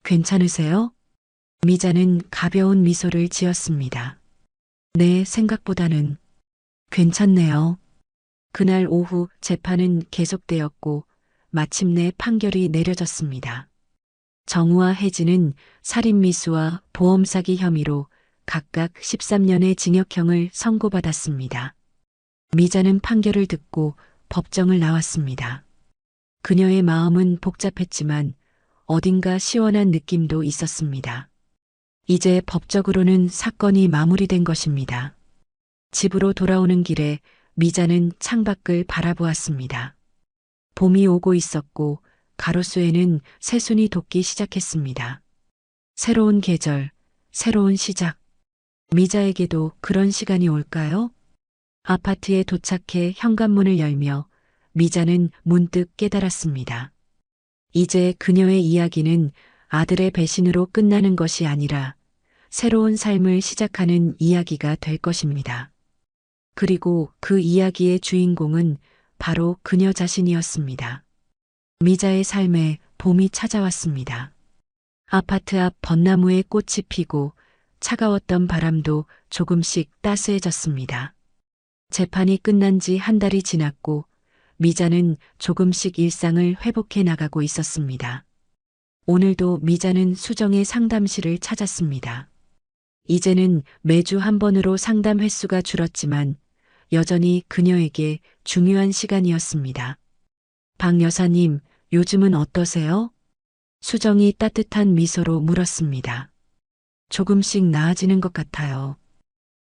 괜찮으세요? 미자는 가벼운 미소를 지었습니다. 네, 생각보다는 괜찮네요. 그날 오후 재판은 계속되었고 마침내 판결이 내려졌습니다. 정우와 혜진은 살인미수와 보험사기 혐의로 각각 13년의 징역형을 선고받았습니다. 미자는 판결을 듣고 법정을 나왔습니다. 그녀의 마음은 복잡했지만 어딘가 시원한 느낌도 있었습니다. 이제 법적으로는 사건이 마무리된 것입니다. 집으로 돌아오는 길에 미자는 창밖을 바라보았습니다. 봄이 오고 있었고 가로수에는 새순이 돋기 시작했습니다. 새로운 계절, 새로운 시작. 미자에게도 그런 시간이 올까요? 아파트에 도착해 현관문을 열며 미자는 문득 깨달았습니다. 이제 그녀의 이야기는 아들의 배신으로 끝나는 것이 아니라 새로운 삶을 시작하는 이야기가 될 것입니다. 그리고 그 이야기의 주인공은 바로 그녀 자신이었습니다. 미자의 삶에 봄이 찾아왔습니다. 아파트 앞 벚나무에 꽃이 피고 차가웠던 바람도 조금씩 따스해졌습니다. 재판이 끝난 지 한 달이 지났고 미자는 조금씩 일상을 회복해 나가고 있었습니다. 오늘도 미자는 수정의 상담실을 찾았습니다. 이제는 매주 한 번으로 상담 횟수가 줄었지만 여전히 그녀에게 중요한 시간이었습니다. 박 여사님, 요즘은 어떠세요? 수정이 따뜻한 미소로 물었습니다. 조금씩 나아지는 것 같아요.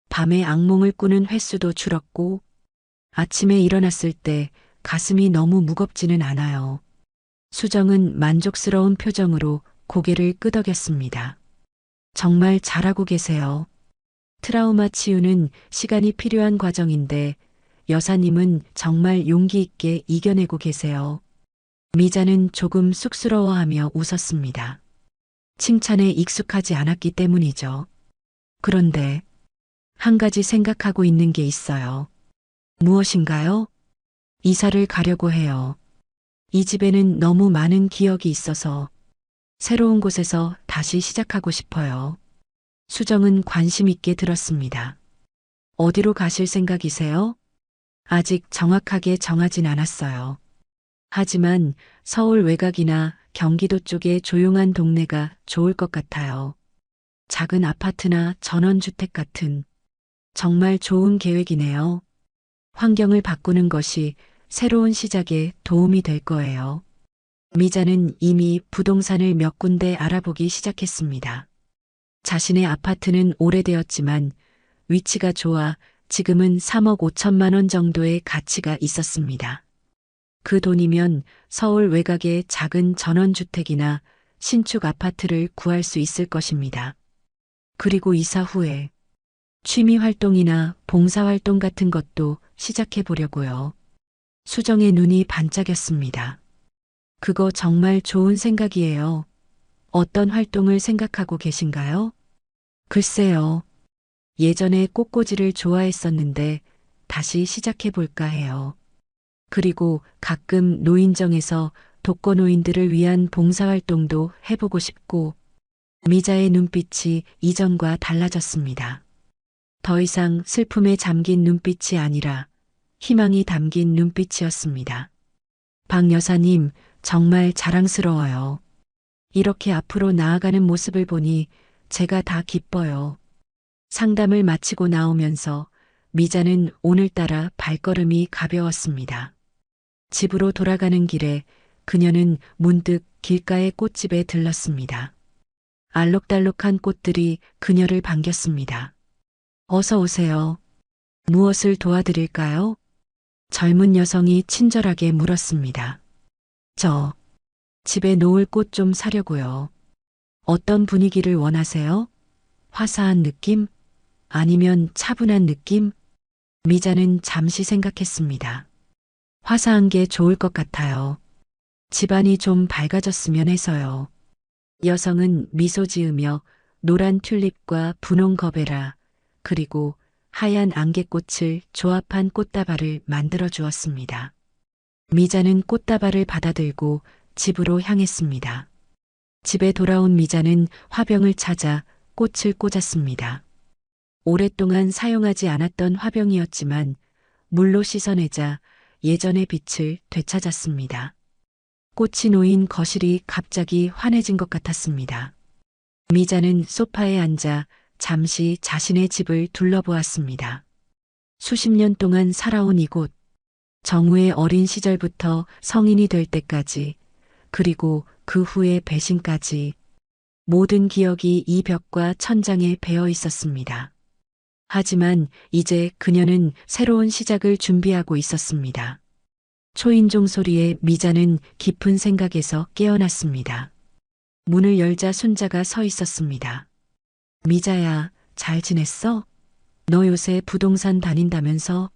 밤에 악몽을 꾸는 횟수도 줄었고 아침에 일어났을 때 가슴이 너무 무겁지는 않아요. 수정은 만족스러운 표정으로 고개를 끄덕였습니다. 정말 잘하고 계세요. 트라우마 치유는 시간이 필요한 과정인데 여사님은 정말 용기 있게 이겨내고 계세요. 미자는 조금 쑥스러워하며 웃었습니다. 칭찬에 익숙하지 않았기 때문이죠. 그런데 한 가지 생각하고 있는 게 있어요. 무엇인가요? 이사를 가려고 해요. 이 집에는 너무 많은 기억이 있어서 새로운 곳에서 다시 시작하고 싶어요. 수정은 관심 있게 들었습니다. 어디로 가실 생각이세요? 아직 정확하게 정하진 않았어요. 하지만 서울 외곽이나 경기도 쪽의 조용한 동네가 좋을 것 같아요. 작은 아파트나 전원주택 같은 정말 좋은 계획이네요. 환경을 바꾸는 것이 새로운 시작에 도움이 될 거예요. 미자는 이미 부동산을 몇 군데 알아보기 시작했습니다. 자신의 아파트는 오래되었지만 위치가 좋아 지금은 3억 5천만 원 정도의 가치가 있었습니다. 그 돈이면 서울 외곽의 작은 전원주택이나 신축 아파트를 구할 수 있을 것입니다. 그리고 이사 후에 취미 활동이나 봉사 활동 같은 것도 시작해 보려고요. 수정의 눈이 반짝였습니다. 그거 정말 좋은 생각이에요. 어떤 활동을 생각하고 계신가요? 글쎄요. 예전에 꽃꽂이를 좋아했었는데 다시 시작해 볼까 해요. 그리고 가끔 노인정에서 독거노인들을 위한 봉사활동도 해보고 싶고 미자의 눈빛이 이전과 달라졌습니다. 더 이상 슬픔에 잠긴 눈빛이 아니라 희망이 담긴 눈빛이었습니다. 박 여사님, 정말 자랑스러워요. 이렇게 앞으로 나아가는 모습을 보니 제가 다 기뻐요. 상담을 마치고 나오면서 미자는 오늘따라 발걸음이 가벼웠습니다. 집으로 돌아가는 길에 그녀는 문득 길가의 꽃집에 들렀습니다. 알록달록한 꽃들이 그녀를 반겼습니다. 어서 오세요. 무엇을 도와드릴까요? 젊은 여성이 친절하게 물었습니다. 저 집에 놓을 꽃 좀 사려고요. 어떤 분위기를 원하세요? 화사한 느낌? 아니면 차분한 느낌? 미자는 잠시 생각했습니다. 화사한 게 좋을 것 같아요. 집안이 좀 밝아졌으면 해서요. 여성은 미소 지으며 노란 튤립과 분홍 거베라 그리고 하얀 안개꽃을 조합한 꽃다발을 만들어 주었습니다. 미자는 꽃다발을 받아들고 집으로 향했습니다. 집에 돌아온 미자는 화병을 찾아 꽃을 꽂았습니다. 오랫동안 사용하지 않았던 화병이었지만 물로 씻어내자 예전의 빛을 되찾았습니다. 꽃이 놓인 거실이 갑자기 환해진 것 같았습니다. 미자는 소파에 앉아 잠시 자신의 집을 둘러보았습니다. 수십 년 동안 살아온 이곳, 정우의 어린 시절부터 성인이 될 때까지, 그리고 그 후의 배신까지 모든 기억이 이 벽과 천장에 배어 있었습니다. 하지만 이제 그녀는 새로운 시작을 준비하고 있었습니다. 초인종 소리에 미자는 깊은 생각에서 깨어났습니다. 문을 열자 순자가 서 있었습니다. 미자야, 잘 지냈어? 너 요새 부동산 다닌다면서?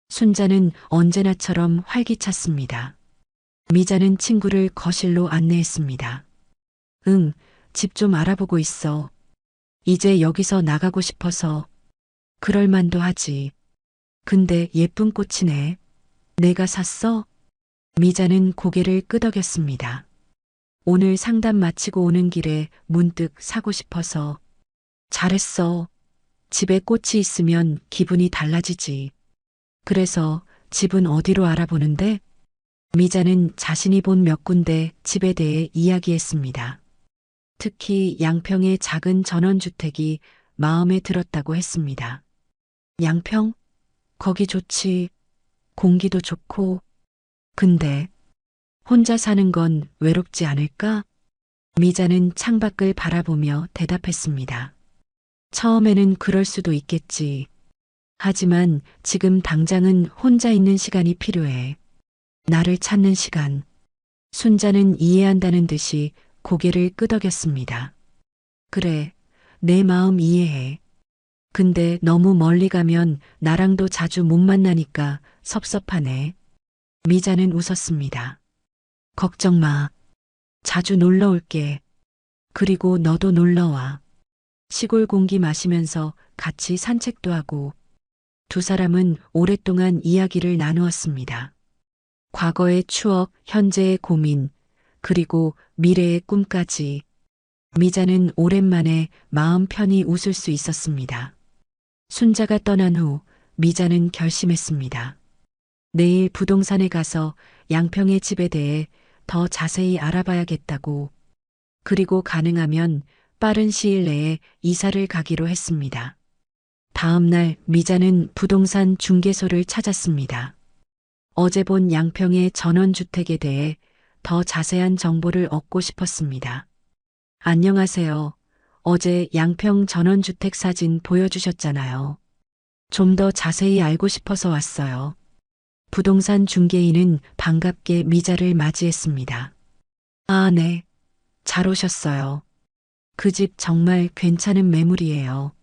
순자는 언제나처럼 활기찼습니다. 미자는 친구를 거실로 안내했습니다. 응, 집 좀 알아보고 있어. 이제 여기서 나가고 싶어서. 그럴 만도 하지. 근데 예쁜 꽃이네. 내가 샀어? 미자는 고개를 끄덕였습니다. 오늘 상담 마치고 오는 길에 문득 사고 싶어서. 잘했어. 집에 꽃이 있으면 기분이 달라지지. 그래서 집은 어디로 알아보는데? 미자는 자신이 본 몇 군데 집에 대해 이야기했습니다. 특히 양평의 작은 전원주택이 마음에 들었다고 했습니다. 양평? 거기 좋지. 공기도 좋고. 근데 혼자 사는 건 외롭지 않을까? 미자는 창밖을 바라보며 대답했습니다. 처음에는 그럴 수도 있겠지. 하지만 지금 당장은 혼자 있는 시간이 필요해. 나를 찾는 시간. 순자는 이해한다는 듯이 고개를 끄덕였습니다. 그래, 내 마음 이해해. 근데 너무 멀리 가면 나랑도 자주 못 만나니까 섭섭하네. 미자는 웃었습니다. 걱정 마. 자주 놀러 올게. 그리고 너도 놀러 와. 시골 공기 마시면서 같이 산책도 하고. 두 사람은 오랫동안 이야기를 나누었습니다. 과거의 추억, 현재의 고민, 그리고 미래의 꿈까지. 미자는 오랜만에 마음 편히 웃을 수 있었습니다. 순자가 떠난 후 미자는 결심했습니다. 내일 부동산에 가서 양평의 집에 대해 더 자세히 알아봐야겠다고. 그리고 가능하면 빠른 시일 내에 이사를 가기로 했습니다. 다음 날 미자는 부동산 중개소를 찾았습니다. 어제 본 양평의 전원주택에 대해 더 자세한 정보를 얻고 싶었습니다. 안녕하세요. 어제 양평 전원주택 사진 보여주셨잖아요. 좀 더 자세히 알고 싶어서 왔어요. 부동산 중개인은 반갑게 미자를 맞이했습니다. 아, 네. 잘 오셨어요. 그 집 정말 괜찮은 매물이에요.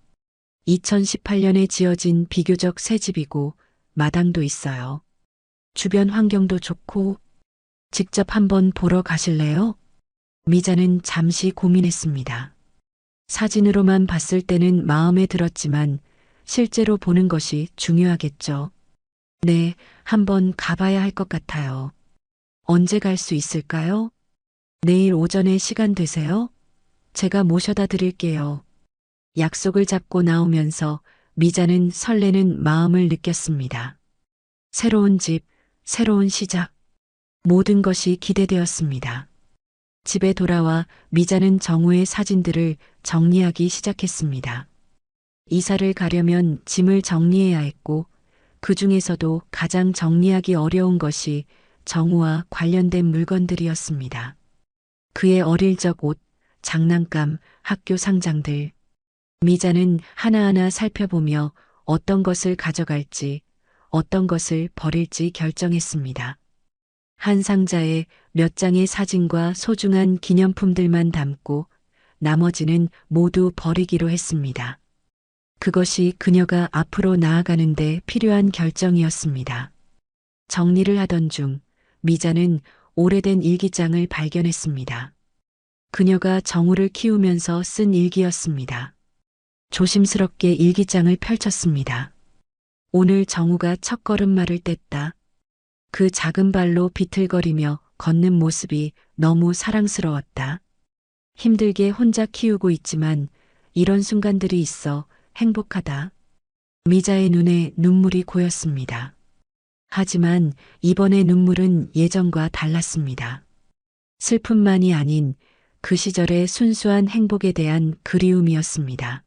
2018년에 지어진 비교적 새 집이고 마당도 있어요. 주변 환경도 좋고. 직접 한번 보러 가실래요? 미자는 잠시 고민했습니다. 사진으로만 봤을 때는 마음에 들었지만 실제로 보는 것이 중요하겠죠. 네, 한번 가봐야 할 것 같아요. 언제 갈 수 있을까요? 내일 오전에 시간 되세요? 제가 모셔다 드릴게요. 약속을 잡고 나오면서 미자는 설레는 마음을 느꼈습니다. 새로운 집, 새로운 시작. 모든 것이 기대되었습니다. 집에 돌아와 미자는 정우의 사진들을 정리하기 시작했습니다. 이사를 가려면 짐을 정리해야 했고 그 중에서도 가장 정리하기 어려운 것이 정우와 관련된 물건들이었습니다. 그의 어릴 적 옷, 장난감, 학교 상장들. 미자는 하나하나 살펴보며 어떤 것을 가져갈지, 어떤 것을 버릴지 결정했습니다. 한 상자에 몇 장의 사진과 소중한 기념품들만 담고 나머지는 모두 버리기로 했습니다. 그것이 그녀가 앞으로 나아가는데 필요한 결정이었습니다. 정리를 하던 중 미자는 오래된 일기장을 발견했습니다. 그녀가 정우를 키우면서 쓴 일기였습니다. 조심스럽게 일기장을 펼쳤습니다. 오늘 정우가 첫걸음마를 뗐다. 그 작은 발로 비틀거리며 걷는 모습이 너무 사랑스러웠다. 힘들게 혼자 키우고 있지만 이런 순간들이 있어 행복하다. 미자의 눈에 눈물이 고였습니다. 하지만 이번의 눈물은 예전과 달랐습니다. 슬픔만이 아닌 그 시절의 순수한 행복에 대한 그리움이었습니다.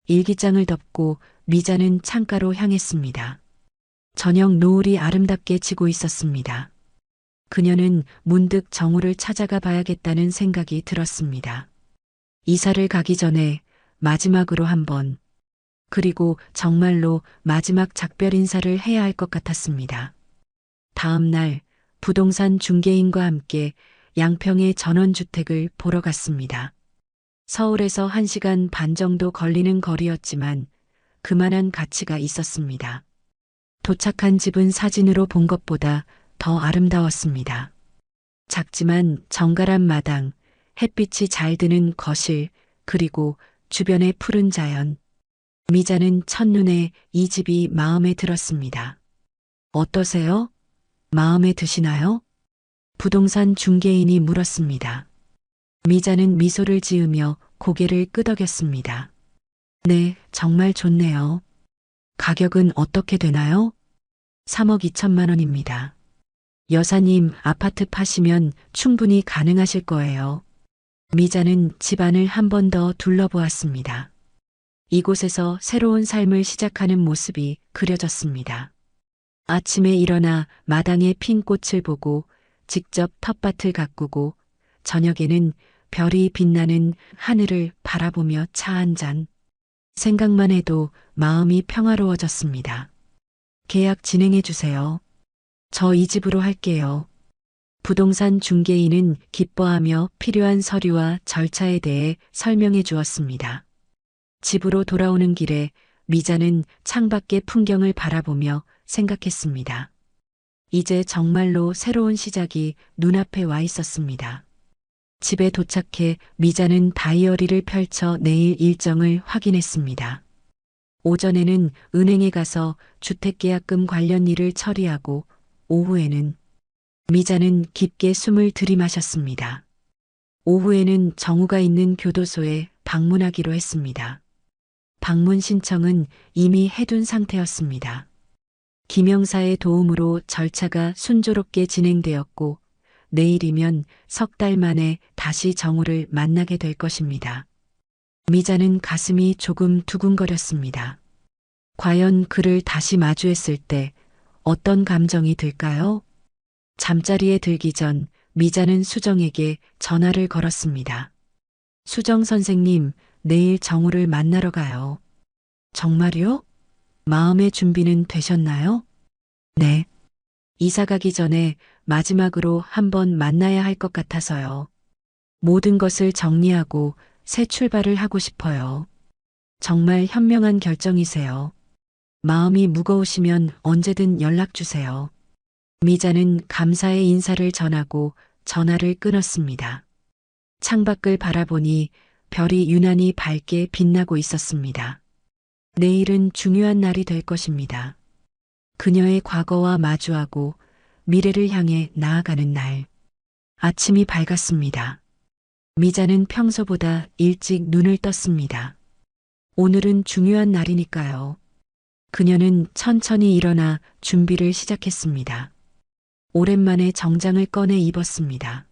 일기장을 덮고 미자는 창가로 향했습니다. 저녁 노을이 아름답게 지고 있었습니다. 그녀는 문득 정우를 찾아가 봐야겠다는 생각이 들었습니다. 이사를 가기 전에 마지막으로 한번, 그리고 정말로 마지막 작별 인사를 해야 할 것 같았습니다. 다음 날 부동산 중개인과 함께 양평의 전원주택을 보러 갔습니다. 서울에서 1시간 반 정도 걸리는 거리였지만 그만한 가치가 있었습니다. 도착한 집은 사진으로 본 것보다 더 아름다웠습니다. 작지만 정갈한 마당, 햇빛이 잘 드는 거실, 그리고 주변의 푸른 자연. 미자는 첫눈에 이 집이 마음에 들었습니다. 어떠세요? 마음에 드시나요? 부동산 중개인이 물었습니다. 미자는 미소를 지으며 고개를 끄덕였습니다. 네, 정말 좋네요. 가격은 어떻게 되나요? 3억 2천만 원입니다. 여사님, 아파트 파시면 충분히 가능하실 거예요. 미자는 집안을 한 번 더 둘러보았습니다. 이곳에서 새로운 삶을 시작하는 모습이 그려졌습니다. 아침에 일어나 마당에 핀 꽃을 보고 직접 텃밭을 가꾸고 저녁에는 별이 빛나는 하늘을 바라보며 차 한 잔. 생각만 해도 마음이 평화로워졌습니다. 계약 진행해 주세요. 저 이 집으로 할게요. 부동산 중개인은 기뻐하며 필요한 서류와 절차에 대해 설명해 주었습니다. 집으로 돌아오는 길에 미자는 창밖의 풍경을 바라보며 생각했습니다. 이제 정말로 새로운 시작이 눈앞에 와 있었습니다. 집에 도착해 미자는 다이어리를 펼쳐 내일 일정을 확인했습니다. 오전에는 은행에 가서 주택계약금 관련 일을 처리하고 오후에는 미자는 깊게 숨을 들이마셨습니다. 오후에는 정우가 있는 교도소에 방문하기로 했습니다. 방문 신청은 이미 해둔 상태였습니다. 김영사의 도움으로 절차가 순조롭게 진행되었고 내일이면 3달 만에 다시 정우를 만나게 될 것입니다. 미자는 가슴이 조금 두근거렸습니다. 과연 그를 다시 마주했을 때 어떤 감정이 들까요? 잠자리에 들기 전 미자는 수정에게 전화를 걸었습니다. 수정 선생님, 내일 정우를 만나러 가요. 정말요? 마음의 준비는 되셨나요? 네. 이사 가기 전에 마지막으로 한번 만나야 할 것 같아서요. 모든 것을 정리하고 새 출발을 하고 싶어요. 정말 현명한 결정이세요. 마음이 무거우시면 언제든 연락 주세요. 미자는 감사의 인사를 전하고 전화를 끊었습니다. 창밖을 바라보니 별이 유난히 밝게 빛나고 있었습니다. 내일은 중요한 날이 될 것입니다. 그녀의 과거와 마주하고 미래를 향해 나아가는 날. 아침이 밝았습니다. 미자는 평소보다 일찍 눈을 떴습니다. 오늘은 중요한 날이니까요. 그녀는 천천히 일어나 준비를 시작했습니다. 오랜만에 정장을 꺼내 입었습니다.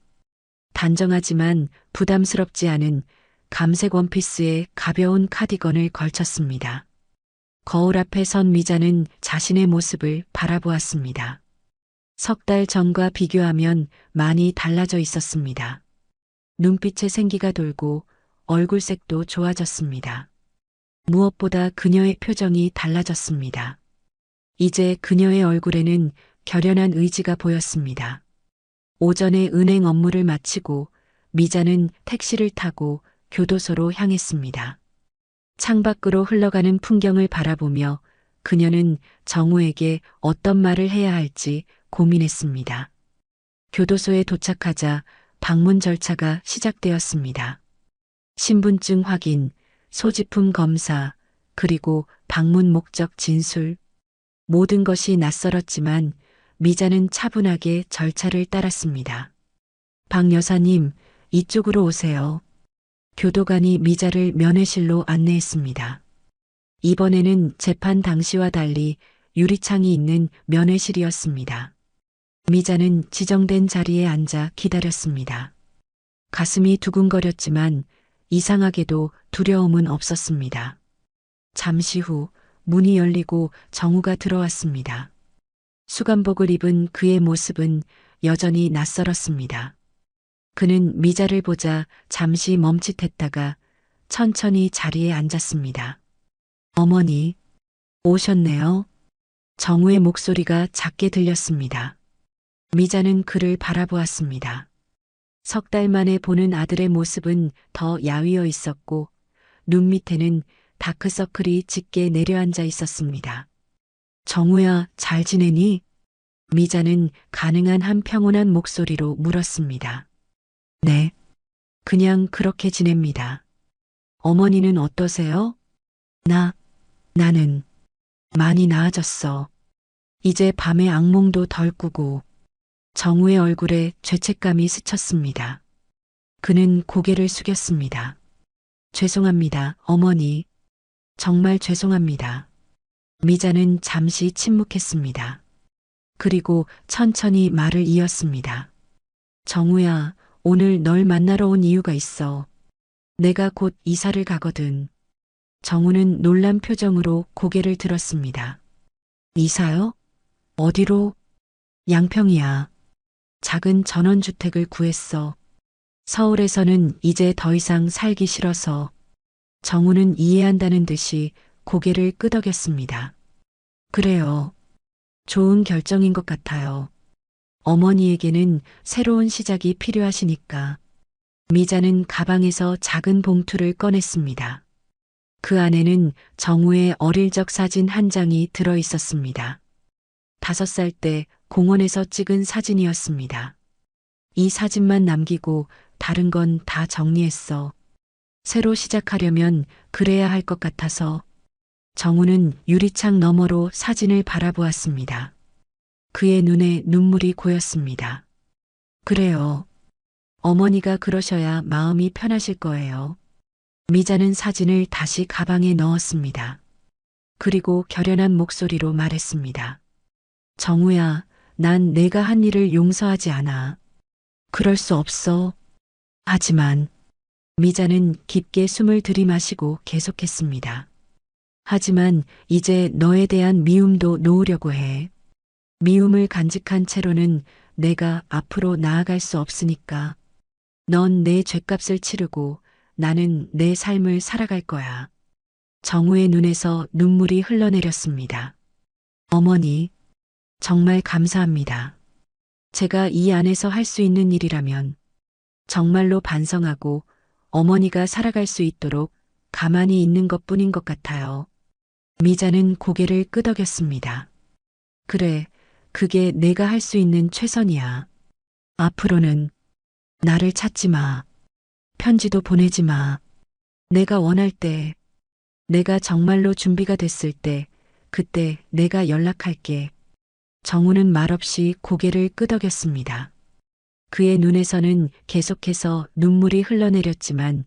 단정하지만 부담스럽지 않은 감색 원피스에 가벼운 카디건을 걸쳤습니다. 거울 앞에 선 미자는 자신의 모습을 바라보았습니다. 석 달 전과 비교하면 많이 달라져 있었습니다. 눈빛에 생기가 돌고 얼굴색도 좋아졌습니다. 무엇보다 그녀의 표정이 달라졌습니다. 이제 그녀의 얼굴에는 결연한 의지가 보였습니다. 오전에 은행 업무를 마치고 미자는 택시를 타고 교도소로 향했습니다. 창밖으로 흘러가는 풍경을 바라보며 그녀는 정우에게 어떤 말을 해야 할지 고민했습니다. 교도소에 도착하자 방문 절차가 시작되었습니다. 신분증 확인, 소지품 검사, 그리고 방문 목적 진술. 모든 것이 낯설었지만 미자는 차분하게 절차를 따랐습니다. 박 여사님, 이쪽으로 오세요. 교도관이 미자를 면회실로 안내했습니다. 이번에는 재판 당시와 달리 유리창이 있는 면회실이었습니다. 미자는 지정된 자리에 앉아 기다렸습니다. 가슴이 두근거렸지만 이상하게도 두려움은 없었습니다. 잠시 후 문이 열리고 정우가 들어왔습니다. 수감복을 입은 그의 모습은 여전히 낯설었습니다. 그는 미자를 보자 잠시 멈칫했다가 천천히 자리에 앉았습니다. 어머니, 오셨네요. 정우의 목소리가 작게 들렸습니다. 미자는 그를 바라보았습니다. 석 달 만에 보는 아들의 모습은 더 야위어 있었고 눈 밑에는 다크서클이 짙게 내려앉아 있었습니다. 정우야, 잘 지내니? 미자는 가능한 한 평온한 목소리로 물었습니다. 네, 그냥 그렇게 지냅니다. 어머니는 어떠세요? 나는 많이 나아졌어. 이제 밤에 악몽도 덜 꾸고. 정우의 얼굴에 죄책감이 스쳤습니다. 그는 고개를 숙였습니다. 죄송합니다, 어머니. 정말 죄송합니다. 미자는 잠시 침묵했습니다. 그리고 천천히 말을 이었습니다. 정우야, 오늘 널 만나러 온 이유가 있어. 내가 곧 이사를 가거든. 정우는 놀란 표정으로 고개를 들었습니다. 이사요? 어디로? 양평이야. 작은 전원주택을 구했어. 서울에서는 이제 더 이상 살기 싫어서. 정우는 이해한다는 듯이 고개를 끄덕였습니다. 그래요. 좋은 결정인 것 같아요. 어머니에게는 새로운 시작이 필요하시니까. 미자는 가방에서 작은 봉투를 꺼냈습니다. 그 안에는 정우의 어릴 적 사진 한 장이 들어 있었습니다. 5살 때 공원에서 찍은 사진이었습니다. 이 사진만 남기고 다른 건 다 정리했어. 새로 시작하려면 그래야 할 것 같아서. 정우는 유리창 너머로 사진을 바라보았습니다. 그의 눈에 눈물이 고였습니다. 그래요. 어머니가 그러셔야 마음이 편하실 거예요. 미자는 사진을 다시 가방에 넣었습니다. 그리고 결연한 목소리로 말했습니다. 정우야, 난 내가 한 일을 용서하지 않아. 그럴 수 없어. 하지만 미자는 깊게 숨을 들이마시고 계속했습니다. 하지만 이제 너에 대한 미움도 놓으려고 해. 미움을 간직한 채로는 내가 앞으로 나아갈 수 없으니까. 넌 내 죗값을 치르고 나는 내 삶을 살아갈 거야. 정우의 눈에서 눈물이 흘러내렸습니다. 어머니, 정말 감사합니다. 제가 이 안에서 할 수 있는 일이라면 정말로 반성하고 어머니가 살아갈 수 있도록 가만히 있는 것뿐인 것 같아요. 미자는 고개를 끄덕였습니다. 그래, 그게 내가 할 수 있는 최선이야. 앞으로는 나를 찾지 마. 편지도 보내지 마. 내가 원할 때, 내가 정말로 준비가 됐을 때, 그때 내가 연락할게. 정우는 말없이 고개를 끄덕였습니다. 그의 눈에서는 계속해서 눈물이 흘러내렸지만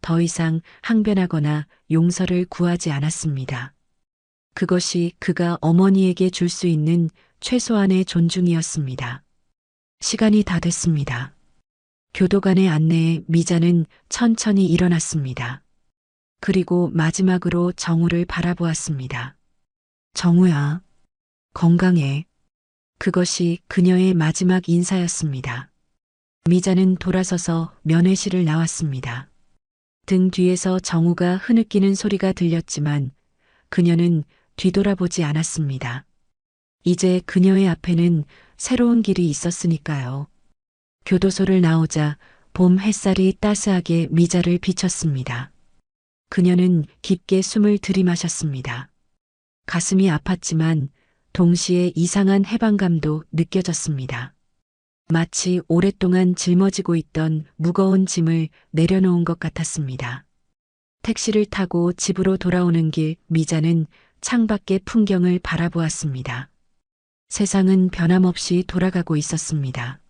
더 이상 항변하거나 용서를 구하지 않았습니다. 그것이 그가 어머니에게 줄 수 있는 최소한의 존중이었습니다. 시간이 다 됐습니다. 교도관의 안내에 미자는 천천히 일어났습니다. 그리고 마지막으로 정우를 바라보았습니다. 정우야, 건강해. 그것이 그녀의 마지막 인사였습니다. 미자는 돌아서서 면회실을 나왔습니다. 등 뒤에서 정우가 흐느끼는 소리가 들렸지만 그녀는 뒤돌아보지 않았습니다. 이제 그녀의 앞에는 새로운 길이 있었으니까요. 교도소를 나오자 봄 햇살이 따스하게 미자를 비쳤습니다. 그녀는 깊게 숨을 들이마셨습니다. 가슴이 아팠지만 동시에 이상한 해방감도 느껴졌습니다. 마치 오랫동안 짊어지고 있던 무거운 짐을 내려놓은 것 같았습니다. 택시를 타고 집으로 돌아오는 길 미자는 창밖의 풍경을 바라보았습니다. 세상은 변함없이 돌아가고 있었습니다.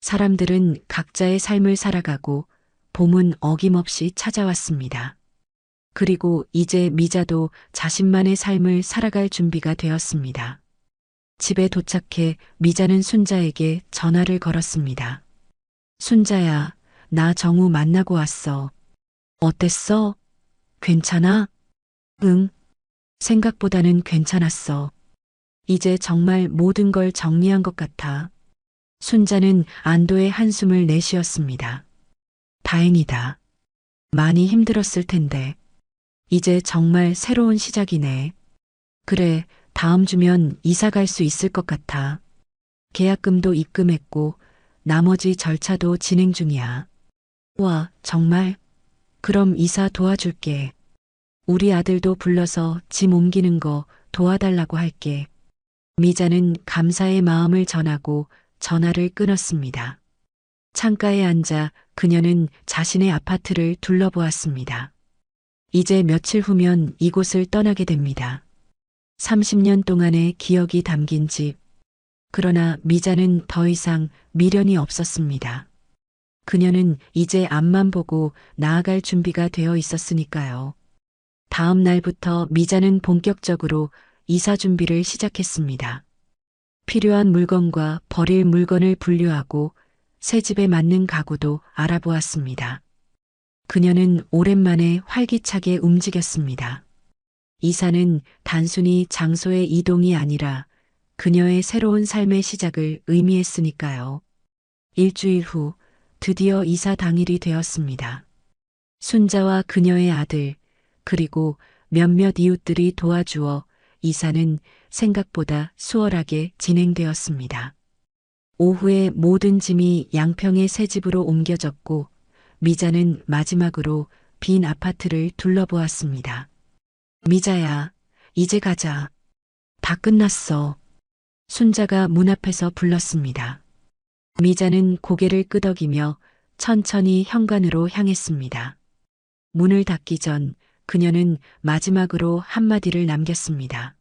사람들은 각자의 삶을 살아가고 봄은 어김없이 찾아왔습니다. 그리고 이제 미자도 자신만의 삶을 살아갈 준비가 되었습니다. 집에 도착해 미자는 순자에게 전화를 걸었습니다. 순자야, 나 정우 만나고 왔어. 어땠어? 괜찮아? 응. 생각보다는 괜찮았어. 이제 정말 모든 걸 정리한 것 같아. 순자는 안도의 한숨을 내쉬었습니다. 다행이다. 많이 힘들었을 텐데. 이제 정말 새로운 시작이네. 그래, 다음 주면 이사 갈 수 있을 것 같아. 계약금도 입금했고 나머지 절차도 진행 중이야. 와, 정말? 그럼 이사 도와줄게. 우리 아들도 불러서 짐 옮기는 거 도와달라고 할게. 미자는 감사의 마음을 전하고 전화를 끊었습니다. 창가에 앉아 그녀는 자신의 아파트를 둘러보았습니다. 이제 며칠 후면 이곳을 떠나게 됩니다. 30년 동안의 기억이 담긴 집. 그러나 미자는 더 이상 미련이 없었습니다. 그녀는 이제 앞만 보고 나아갈 준비가 되어 있었으니까요. 다음 날부터 미자는 본격적으로 이사 준비를 시작했습니다. 필요한 물건과 버릴 물건을 분류하고 새 집에 맞는 가구도 알아보았습니다. 그녀는 오랜만에 활기차게 움직였습니다. 이사는 단순히 장소의 이동이 아니라 그녀의 새로운 삶의 시작을 의미했으니까요. 일주일 후 드디어 이사 당일이 되었습니다. 순자와 그녀의 아들, 그리고 몇몇 이웃들이 도와주어 이사는 생각보다 수월하게 진행되었습니다. 오후에 모든 짐이 양평의 새 집으로 옮겨졌고 미자는 마지막으로 빈 아파트를 둘러보았습니다. 미자야, 이제 가자. 다 끝났어. 순자가 문 앞에서 불렀습니다. 미자는 고개를 끄덕이며 천천히 현관으로 향했습니다. 문을 닫기 전 그녀는 마지막으로 한마디를 남겼습니다.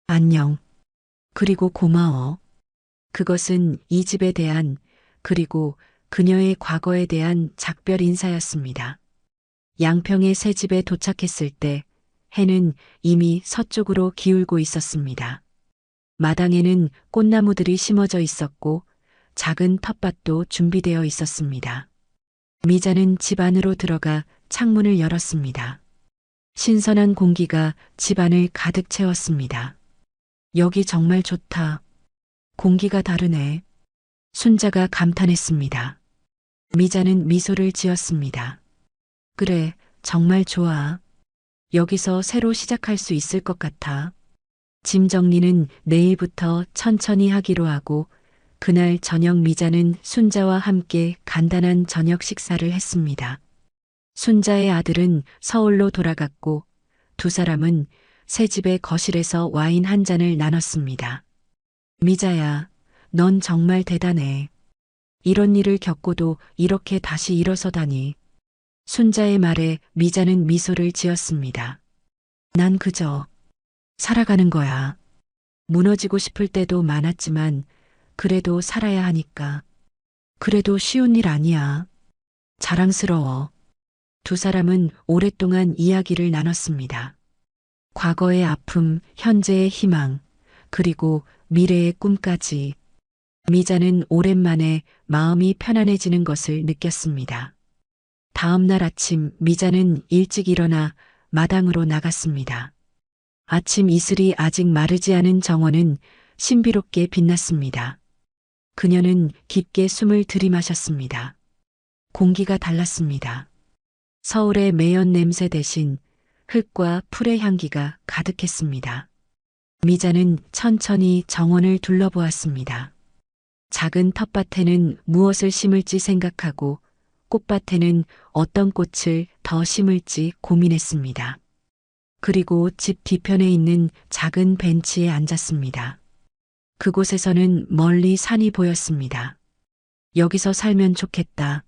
안녕. 그리고 고마워. 그것은 이 집에 대한 그리고 그녀의 과거에 대한 작별 인사였습니다. 양평의 새 집에 도착했을 때 해는 이미 서쪽으로 기울고 있었습니다. 마당에는 꽃나무들이 심어져 있었고 작은 텃밭도 준비되어 있었습니다. 미자는 집 안으로 들어가 창문을 열었습니다. 신선한 공기가 집 안을 가득 채웠습니다. 여기 정말 좋다. 공기가 다르네. 순자가 감탄했습니다. 미자는 미소를 지었습니다. 그래, 정말 좋아. 여기서 새로 시작할 수 있을 것 같아. 짐 정리는 내일부터 천천히 하기로 하고 그날 저녁 미자는 순자와 함께 간단한 저녁 식사를 했습니다. 순자의 아들은 서울로 돌아갔고 두 사람은 새 집의 거실에서 와인 한 잔을 나눴습니다. 미자야, 넌 정말 대단해. 이런 일을 겪고도 이렇게 다시 일어서다니. 순자의 말에 미자는 미소를 지었습니다. 난 그저 살아가는 거야. 무너지고 싶을 때도 많았지만 그래도 살아야 하니까. 그래도 쉬운 일 아니야. 자랑스러워. 두 사람은 오랫동안 이야기를 나눴습니다. 과거의 아픔, 현재의 희망, 그리고 미래의 꿈까지. 미자는 오랜만에 마음이 편안해지는 것을 느꼈습니다. 다음 날 아침 미자는 일찍 일어나 마당으로 나갔습니다. 아침 이슬이 아직 마르지 않은 정원은 신비롭게 빛났습니다. 그녀는 깊게 숨을 들이마셨습니다. 공기가 달랐습니다. 서울의 매연 냄새 대신 흙과 풀의 향기가 가득했습니다. 미자는 천천히 정원을 둘러보았습니다. 작은 텃밭에는 무엇을 심을지 생각하고 꽃밭에는 어떤 꽃을 더 심을지 고민했습니다. 그리고 집 뒤편에 있는 작은 벤치에 앉았습니다. 그곳에서는 멀리 산이 보였습니다. 여기서 살면 좋겠다.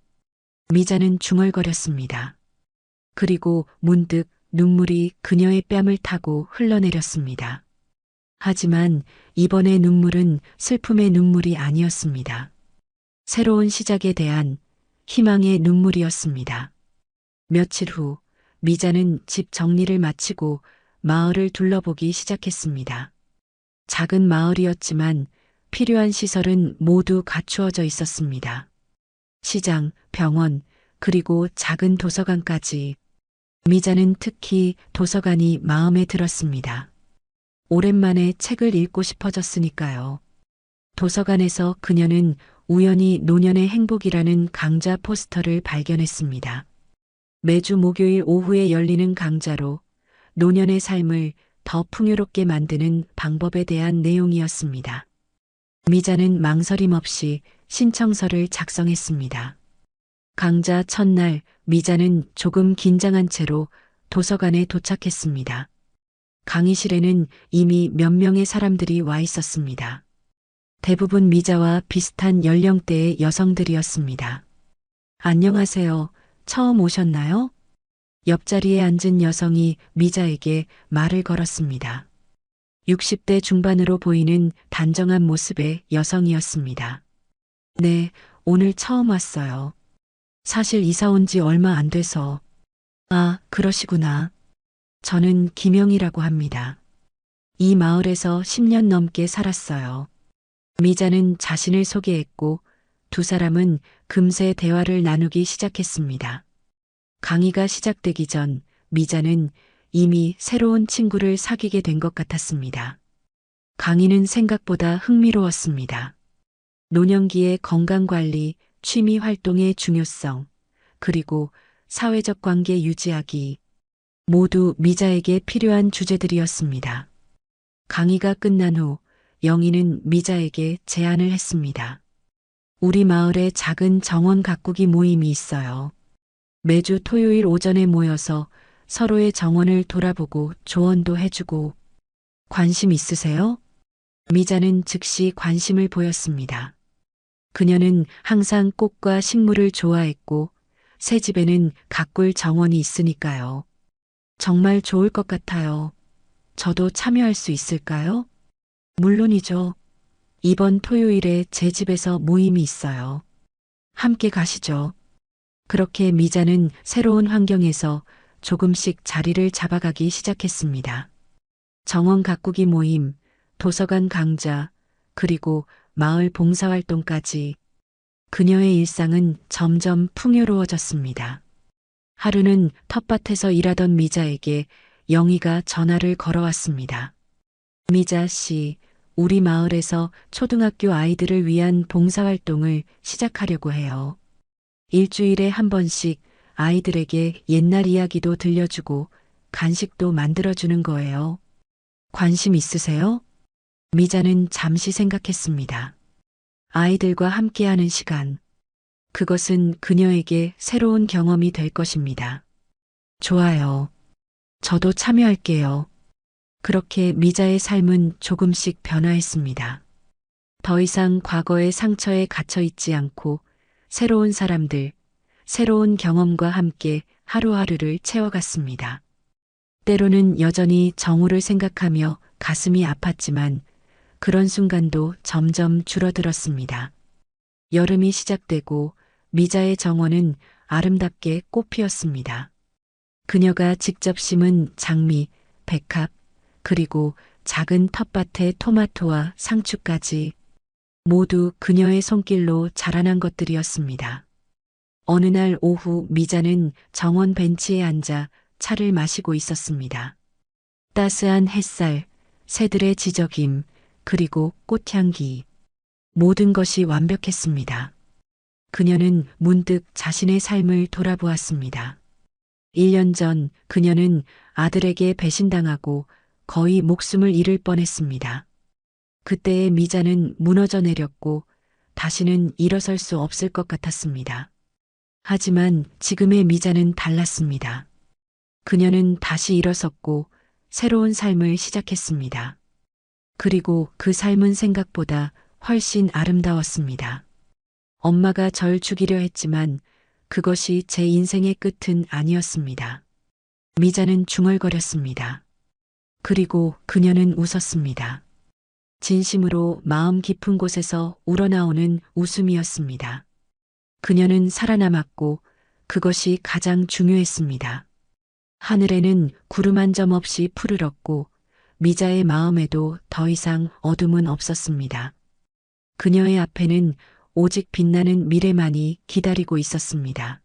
미자는 중얼거렸습니다. 그리고 문득 눈물이 그녀의 뺨을 타고 흘러내렸습니다. 하지만 이번의 눈물은 슬픔의 눈물이 아니었습니다. 새로운 시작에 대한 희망의 눈물이었습니다. 며칠 후 미자는 집 정리를 마치고 마을을 둘러보기 시작했습니다. 작은 마을이었지만 필요한 시설은 모두 갖추어져 있었습니다. 시장, 병원, 그리고 작은 도서관까지. 미자는 특히 도서관이 마음에 들었습니다. 오랜만에 책을 읽고 싶어졌으니까요. 도서관에서 그녀는 우연히 노년의 행복이라는 강좌 포스터를 발견했습니다. 매주 목요일 오후에 열리는 강좌로 노년의 삶을 더 풍요롭게 만드는 방법에 대한 내용이었습니다. 미자는 망설임 없이 신청서를 작성했습니다. 강좌 첫날 미자는 조금 긴장한 채로 도서관에 도착했습니다. 강의실에는 이미 몇 명의 사람들이 와 있었습니다. 대부분 미자와 비슷한 연령대의 여성들이었습니다. 안녕하세요. 처음 오셨나요? 옆자리에 앉은 여성이 미자에게 말을 걸었습니다. 60대 중반으로 보이는 단정한 모습의 여성이었습니다. 네, 오늘 처음 왔어요. 사실 이사 온 지 얼마 안 돼서. 아, 그러시구나. 저는 김영이라고 합니다. 이 마을에서 10년 넘게 살았어요. 미자는 자신을 소개했고 두 사람은 금세 대화를 나누기 시작했습니다. 강의가 시작되기 전 미자는 이미 새로운 친구를 사귀게 된 것 같았습니다. 강의는 생각보다 흥미로웠습니다. 노년기의 건강관리, 취미 활동의 중요성, 그리고 사회적 관계 유지하기, 모두 미자에게 필요한 주제들이었습니다. 강의가 끝난 후 영희는 미자에게 제안을 했습니다. 우리 마을에 작은 정원 가꾸기 모임이 있어요. 매주 토요일 오전에 모여서 서로의 정원을 돌아보고 조언도 해주고. 관심 있으세요? 미자는 즉시 관심을 보였습니다. 그녀는 항상 꽃과 식물을 좋아했고 새 집에는 가꿀 정원이 있으니까요. 정말 좋을 것 같아요. 저도 참여할 수 있을까요? 물론이죠. 이번 토요일에 제 집에서 모임이 있어요. 함께 가시죠. 그렇게 미자는 새로운 환경에서 조금씩 자리를 잡아가기 시작했습니다. 정원 가꾸기 모임, 도서관 강좌, 그리고 마을 봉사활동까지 그녀의 일상은 점점 풍요로워졌습니다. 하루는 텃밭에서 일하던 미자에게 영희가 전화를 걸어왔습니다. 미자 씨, 우리 마을에서 초등학교 아이들을 위한 봉사활동을 시작하려고 해요. 일주일에 한 번씩 아이들에게 옛날 이야기도 들려주고 간식도 만들어주는 거예요. 관심 있으세요? 미자는 잠시 생각했습니다. 아이들과 함께하는 시간. 그것은 그녀에게 새로운 경험이 될 것입니다. 좋아요. 저도 참여할게요. 그렇게 미자의 삶은 조금씩 변화했습니다. 더 이상 과거의 상처에 갇혀 있지 않고 새로운 사람들, 새로운 경험과 함께 하루하루를 채워갔습니다. 때로는 여전히 정우를 생각하며 가슴이 아팠지만 그런 순간도 점점 줄어들었습니다. 여름이 시작되고 미자의 정원은 아름답게 꽃 피었습니다. 그녀가 직접 심은 장미, 백합, 그리고 작은 텃밭의 토마토와 상추까지 모두 그녀의 손길로 자라난 것들이었습니다. 어느 날 오후 미자는 정원 벤치에 앉아 차를 마시고 있었습니다. 따스한 햇살, 새들의 지저김, 그리고 꽃향기. 모든 것이 완벽했습니다. 그녀는 문득 자신의 삶을 돌아보았습니다. 1년 전 그녀는 아들에게 배신당하고 거의 목숨을 잃을 뻔했습니다. 그때의 미자는 무너져 내렸고 다시는 일어설 수 없을 것 같았습니다. 하지만 지금의 미자는 달랐습니다. 그녀는 다시 일어섰고 새로운 삶을 시작했습니다. 그리고 그 삶은 생각보다 훨씬 아름다웠습니다. 엄마가 절 죽이려 했지만 그것이 제 인생의 끝은 아니었습니다. 미자는 중얼거렸습니다. 그리고 그녀는 웃었습니다. 진심으로 마음 깊은 곳에서 우러나오는 웃음이었습니다. 그녀는 살아남았고 그것이 가장 중요했습니다. 하늘에는 구름 한 점 없이 푸르렀고 미자의 마음에도 더 이상 어둠은 없었습니다. 그녀의 앞에는 오직 빛나는 미래만이 기다리고 있었습니다.